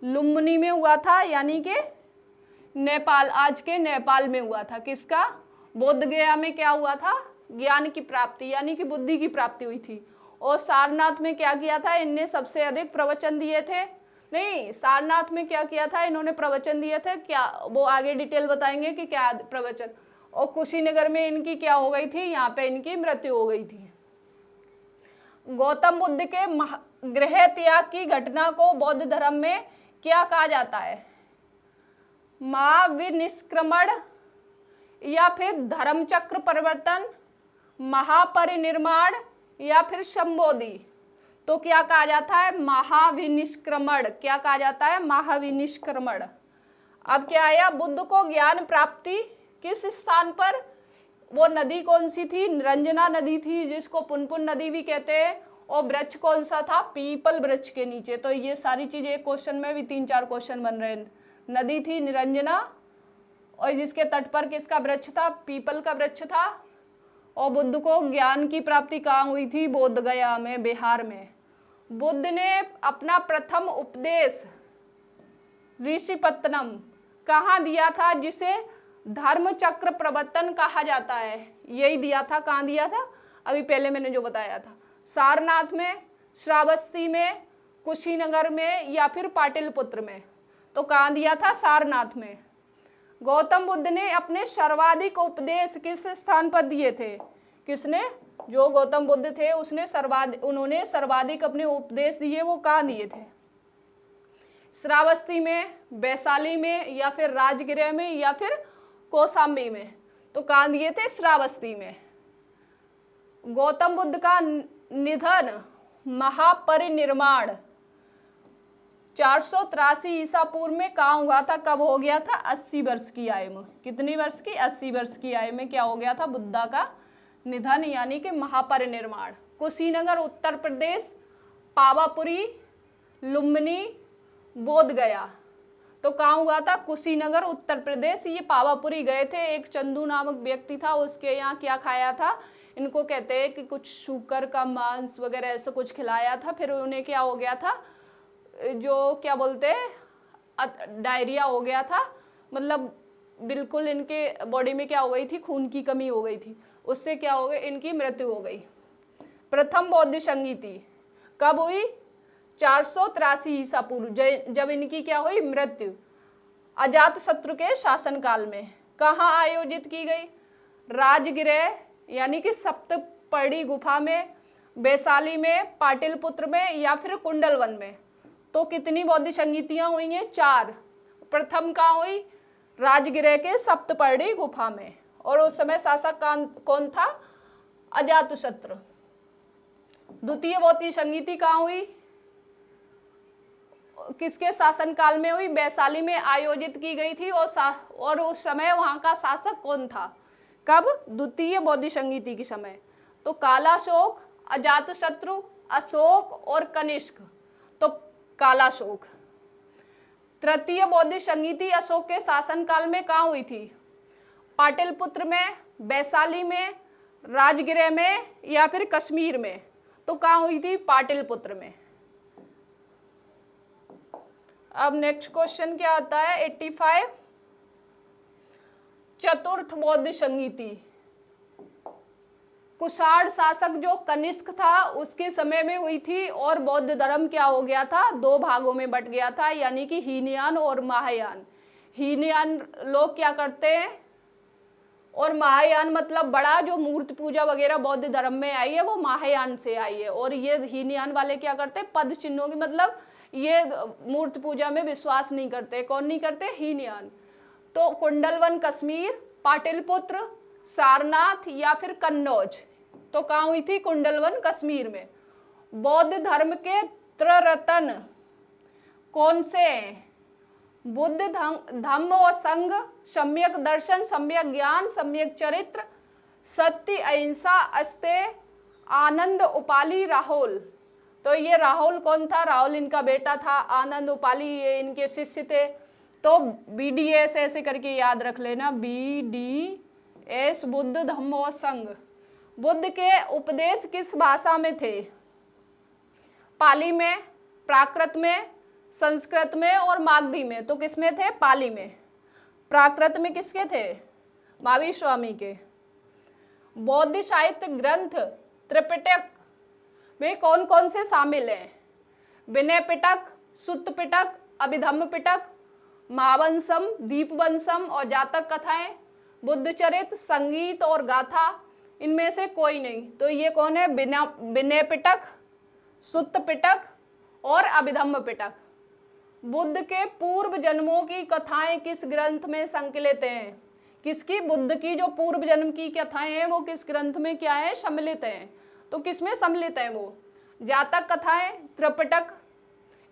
लुम्बिनी में हुआ था, यानी कि नेपाल, आज के नेपाल में हुआ था। किसका? बोधगया में क्या हुआ था? ज्ञान की प्राप्ति यानी कि बुद्धि की प्राप्ति हुई थी। और सारनाथ में क्या किया था? इनने सबसे अधिक प्रवचन दिए थे। नहीं, सारनाथ में क्या किया था? इन्होंने प्रवचन दिए थे। क्या वो आगे डिटेल बताएंगे कि क्या प्रवचन। और कुशीनगर में इनकी क्या हो गई थी? यहाँ पे इनकी मृत्यु हो गई थी। गौतम बुद्ध के गृह त्याग की घटना को बौद्ध धर्म में क्या कहा जाता है? महाविनिष्क्रमण या फिर धर्मचक्र परिवर्तन, महापरिनिर्माण या फिर संबोधि? तो क्या कहा जाता है? महाविनिष्क्रमण। क्या कहा जाता है? महाविनिष्क्रमण। अब क्या आया? बुद्ध को ज्ञान प्राप्ति किस स्थान पर? वो नदी कौन सी थी? निरंजना नदी थी, जिसको पुनपुन नदी भी कहते हैं। और वृक्ष कौन सा था, पीपल वृक्ष के नीचे। तो ये सारी चीजें एक क्वेश्चन में भी 3-4 क्वेश्चन बन रहे हैं। नदी थी निरंजना, और जिसके तट पर किसका वृक्ष था, पीपल का वृक्ष था। और बुद्ध को ज्ञान की प्राप्ति कहाँ हुई थी, बोध गया में, बिहार में। बुद्ध ने अपना प्रथम उपदेश ऋषिपत्तनम कहाँ दिया था, जिसे धर्म चक्र प्रवर्तन कहा जाता है, यही दिया था। कहाँ दिया था, अभी पहले मैंने जो बताया था, सारनाथ में, श्रावस्ती में, कुशीनगर में, या फिर पाटलिपुत्र में। तो कहाँ दिया था, सारनाथ में। गौतम बुद्ध ने अपने सर्वाधिक उपदेश किस स्थान पर दिए थे, किसने, जो गौतम बुद्ध थे उन्होंने सर्वाधिक अपने उपदेश दिए, वो कहाँ दिए थे, श्रावस्ती में, वैशाली में, या फिर राजगृह में, या फिर कौशाम्बी में। तो कहाँ दिए थे, श्रावस्ती में। गौतम बुद्ध का निधन, महापरिनिर्वाण 483 ईसा पूर्व में कहाँ हुआ था, कब हो गया था, 80 वर्ष की आयु में। कितनी वर्ष की, 80 वर्ष की आयु में क्या हो गया था, बुद्धा का निधन, यानी कि महापरिनिर्वाण। कुशीनगर उत्तर प्रदेश, पावापुरी, लुम्बिनी, बोध गया। तो कहाँ हुआ था, कुशीनगर उत्तर प्रदेश। ये पावापुरी गए थे, एक चंदू नामक व्यक्ति था, उसके यहाँ क्या खाया था, इनको कहते हैं कि कुछ शूकर का मांस वगैरह ऐसा कुछ खिलाया था। फिर उन्हें क्या हो गया था, जो क्या बोलते हैं, डायरिया हो गया था, मतलब बिल्कुल इनके बॉडी में क्या हो गई थी, खून की कमी हो गई थी, उससे क्या हो गई, इनकी मृत्यु हो गई। प्रथम बौद्ध संगीति कब हुई, 483 ईसा पूर्व, जब इनकी क्या हुई, मृत्यु। अजातशत्रु के शासनकाल में। कहाँ आयोजित की गई, राजगृह यानी कि सप्तपर्णी गुफा में, वैशाली में, पाटलिपुत्र में, या फिर कुंडलवन में। तो कितनी बौद्ध संगीतियां हुई हैं, 4। प्रथम कहाँ हुई, राजगृह के सप्तपर्णी गुफा में, और उस समय शासक कौन था, अजातशत्रु। द्वितीय बौद्ध संगीति कहाँ हुई, किसके शासनकाल में हुई, वैशाली में आयोजित की गई थी, और उस समय वहां का शासक कौन था, कब, द्वितीय बौद्ध संगीति के समय। तो कालाशोक, अजातशत्रु, अशोक और कनिष्क। तो कालाशोक। तृतीय बौद्ध संगीति अशोक के शासनकाल में कहाँ हुई थी, पाटलिपुत्र में, वैशाली में, राजगृह में, या फिर कश्मीर में। तो कहाँ हुई थी, पाटलिपुत्र में। अब नेक्स्ट क्वेश्चन क्या आता है, 85। चतुर्थ बौद्ध संगीति कुषाण शासक जो कनिष्क था उसके समय में हुई थी, और बौद्ध धर्म क्या हो गया था, 2 भागों में बट गया था, यानी कि हीनयान और महायान। हीनयान लोग क्या करते हैं, और महायान मतलब बड़ा जो मूर्ति पूजा वगैरह बौद्ध धर्म में आई है वो महायान से आई है। और ये हीनयान वाले क्या करते हैं, पद चिन्हों की, मतलब ये मूर्ति पूजा में विश्वास नहीं करते। कौन नहीं करते, हीनयान। तो कुंडलवन कश्मीर, पाटलिपुत्र, सारनाथ, या फिर कन्नौज। तो कहाँ हुई थी, कुंडलवन कश्मीर में। बौद्ध धर्म के त्रिरत्न कौन से हैं, बुद्ध, धम्म और संघ, सम्यक दर्शन, सम्यक ज्ञान, सम्यक चरित्र, सत्य, अहिंसा, अस्तेय, आनंद, उपाली, राहुल। तो ये राहुल कौन था, राहुल इनका बेटा था, आनंद, उपाली ये इनके शिष्य थे। तो BDS ऐसे करके याद रख लेना, BDS, बुद्ध, धम्म और संघ। बुद्ध के उपदेश किस भाषा में थे, पाली में, प्राकृत में, संस्कृत में और मागधी में। तो किस में थे, पाली में। प्राकृत में किसके थे, महावीर स्वामी के। बौद्ध साहित्य ग्रंथ त्रिपिटक में कौन कौन से शामिल हैं, विनय पिटक, सुत्त पिटक, अभिधम्म पिटक, महावंशम, दीपवंशम और जातक कथाएं, बुद्ध चरित्र, संगीत और गाथा। इनमें से कोई नहीं। तो ये कौन है, विनय पिटक, सुत्त पिटक और अभिधम्म पिटक। बुद्ध के पूर्व जन्मों की कथाएं किस ग्रंथ में संकलित हैं, किसकी, बुद्ध की जो पूर्व जन्म की कथाएं हैं वो किस ग्रंथ में क्या है, सम्मिलित हैं। तो किसमें सम्मिलित है वो, जातक कथाएं, त्रिपिटक,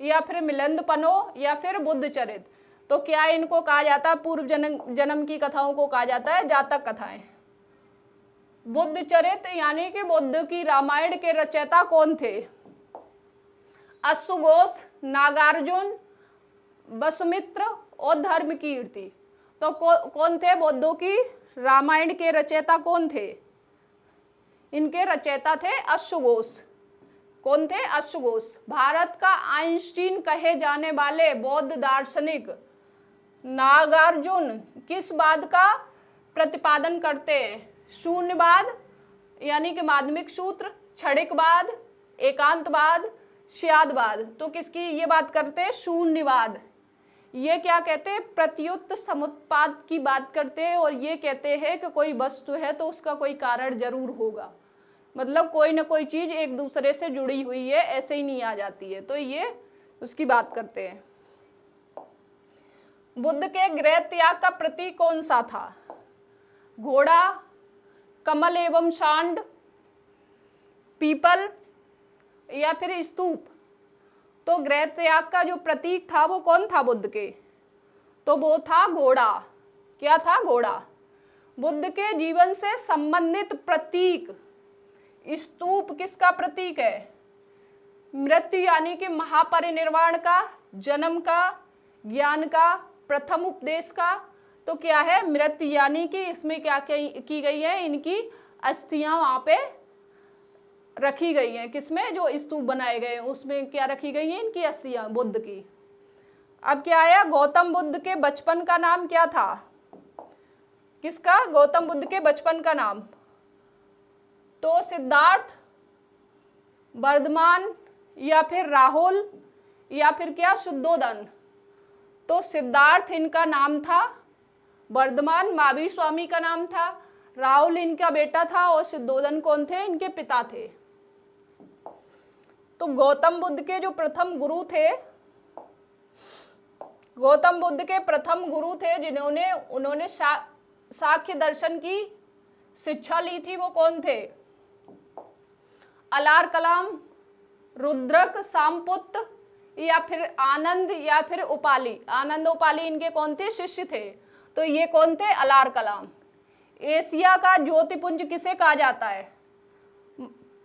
या फिर मिलिंदपनो, या फिर बुद्ध चरित्र। तो क्या इनको कहा जाता है, पूर्व जन्म की कथाओं को कहा जाता है जातक कथाएं। बुद्ध चरित यानी कि बुद्ध की रामायण के रचयिता कौन थे? अश्वघोष, नागार्जुन, वसुमित्र और धर्मकीर्ति। तो कौन थे बुद्धों की रामायण के रचयिता? कौन थे? इनके रचयिता थे अश्वघोष। कौन थे? अश्वघोष। भारत का आइंस्टीन कहे जाने वाले बौद्ध दार्शनिक नागार्जुन किस वाद का प्रतिपादन करते हैं? शून्यवाद यानी कि माध्यमिक सूत्र, क्षणिकवाद, एकांतवाद, स्यादवाद। तो किसकी ये बात करते हैं? शून्यवाद। ये क्या कहते हैं? प्रत्युत समुत्पाद की बात करते हैं और ये कहते हैं कि कोई वस्तु है तो उसका कोई कारण जरूर होगा, मतलब कोई ना कोई चीज एक दूसरे से जुड़ी हुई है, ऐसे ही नहीं आ जाती है। तो ये उसकी बात करते हैं। बुद्ध के गृह त्याग का प्रतीक कौन सा था? घोड़ा, कमल एवं सांड, पीपल या फिर स्तूप? तो गृह त्याग का जो प्रतीक था वो कौन था बुद्ध के? तो वो था घोड़ा। क्या था? घोड़ा। बुद्ध के जीवन से संबंधित प्रतीक, स्तूप किसका प्रतीक है? मृत्यु यानी कि महापरिनिर्वाण का, जन्म का, ज्ञान का, प्रथम उपदेश का। तो क्या है? मृत्यु यानी कि इसमें क्या की गई है? इनकी अस्थियां वहां पे रखी गई हैं। किसमें? जो स्तूप बनाए गए हैं उसमें क्या रखी गई हैं? इनकी अस्थियां, बुद्ध की। अब क्या आया? गौतम बुद्ध के बचपन का नाम क्या था? किसका? गौतम बुद्ध के बचपन का नाम। तो सिद्धार्थ, वर्धमान या फिर राहुल या फिर क्या? शुद्धोधन। तो सिद्धार्थ इनका नाम था, वर्धमान महावीर स्वामी का नाम था, राहुल इनका बेटा था और शुद्धोधन कौन थे? इनके पिता थे। तो गौतम बुद्ध के जो प्रथम गुरु थे, गौतम बुद्ध के प्रथम गुरु थे उन्होंने सांख्य दर्शन की शिक्षा ली थी, वो कौन थे? अलार कलाम, रुद्रक, सामपुत या फिर आनंद या फिर उपाली। आनंद उपाली इनके कौन थे? शिष्य थे। तो ये कौन थे? अलार कलाम। एशिया का ज्योतिपुंज किसे कहा जाता है?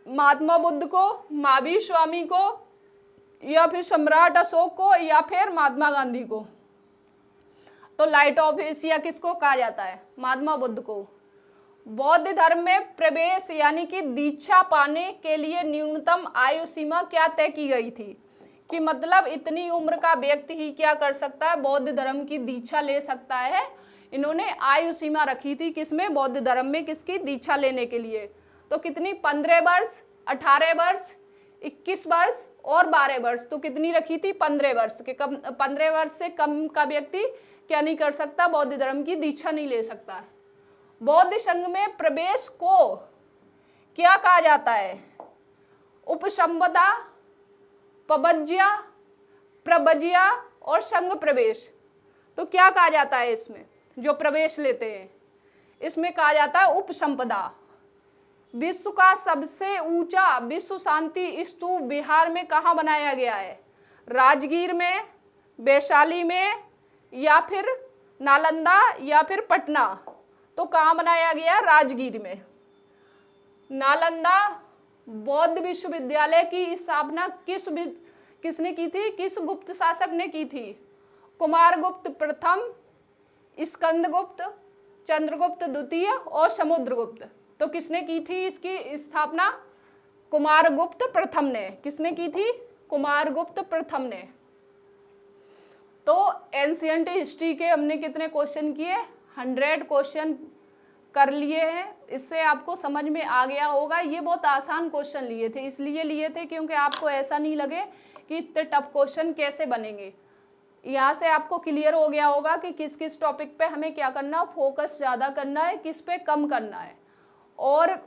महात्मा बुद्ध को, महावीर स्वामी को या फिर सम्राट अशोक को या फिर महात्मा गांधी को? तो लाइट ऑफ एशिया किसको कहा जाता है? महात्मा बुद्ध को। बौद्ध धर्म में प्रवेश यानी कि दीक्षा पाने के लिए न्यूनतम आयु सीमा क्या तय की गई थी? कि मतलब इतनी उम्र का व्यक्ति ही क्या कर सकता है? बौद्ध धर्म की दीक्षा ले सकता है। इन्होंने आयु सीमा रखी थी किसमें? बौद्ध धर्म में। किसकी? दीक्षा लेने के लिए। तो कितनी? 15 वर्ष, 18 वर्ष, 21 वर्ष और 12 वर्ष। तो कितनी रखी थी? 15 वर्ष के कम, 15 वर्ष से कम का व्यक्ति क्या नहीं कर सकता? बौद्ध धर्म की दीक्षा नहीं ले सकता है। बौद्ध संघ में प्रवेश को क्या कहा जाता है? उपसंपदा, पवज्या, प्रवज्या और संघ प्रवेश। तो क्या कहा जाता है इसमें जो प्रवेश लेते हैं? इसमें कहा जाता है उपसंपदा। विश्व का सबसे ऊंचा विश्व शांति स्तूप बिहार में कहाँ बनाया गया है? राजगीर में, वैशाली में या फिर नालंदा या फिर पटना? तो कहाँ बनाया गया? राजगीर में। नालंदा बौद्ध विश्वविद्यालय की स्थापना किसने की थी? किस गुप्त शासक ने की थी? कुमारगुप्त प्रथम, स्कंदगुप्त, चंद्रगुप्त द्वितीय और समुद्रगुप्त। तो किसने की थी इसकी स्थापना? कुमारगुप्त प्रथम ने। किसने की थी? कुमारगुप्त प्रथम ने। तो एंशियंट हिस्ट्री के हमने कितने क्वेश्चन किए? 100 क्वेश्चन कर लिए हैं। इससे आपको समझ में आ गया होगा। ये बहुत आसान क्वेश्चन लिए थे, इसलिए लिए थे क्योंकि आपको ऐसा नहीं लगे कि इतने टफ क्वेश्चन कैसे बनेंगे। यहाँ से आपको क्लियर हो गया होगा कि किस किस टॉपिक पे हमें क्या करना, फोकस ज़्यादा करना है, किस पे कम करना है। और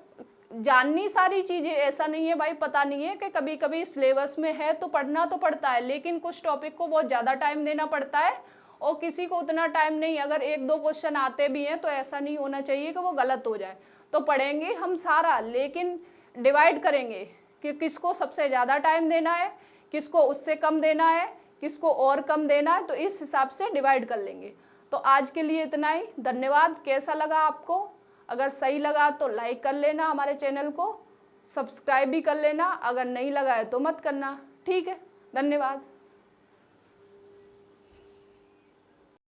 जाननी सारी चीज़ें, ऐसा नहीं है भाई पता नहीं है कि कभी कभी सिलेबस में है तो पढ़ना तो पड़ता है, लेकिन कुछ टॉपिक को बहुत ज़्यादा टाइम देना पड़ता है और किसी को उतना टाइम नहीं। अगर 1-2 क्वेश्चन आते भी हैं तो ऐसा नहीं होना चाहिए कि वो गलत हो जाए। तो पढ़ेंगे हम सारा, लेकिन डिवाइड करेंगे कि किसको सबसे ज़्यादा टाइम देना है, किसको उससे कम देना है, किसको और कम देना है। तो इस हिसाब से डिवाइड कर लेंगे। तो आज के लिए इतना ही। धन्यवाद। कैसा लगा आपको? अगर सही लगा तो लाइक कर लेना, हमारे चैनल को सब्सक्राइब भी कर लेना, अगर नहीं लगा है तो मत करना। ठीक है, धन्यवाद।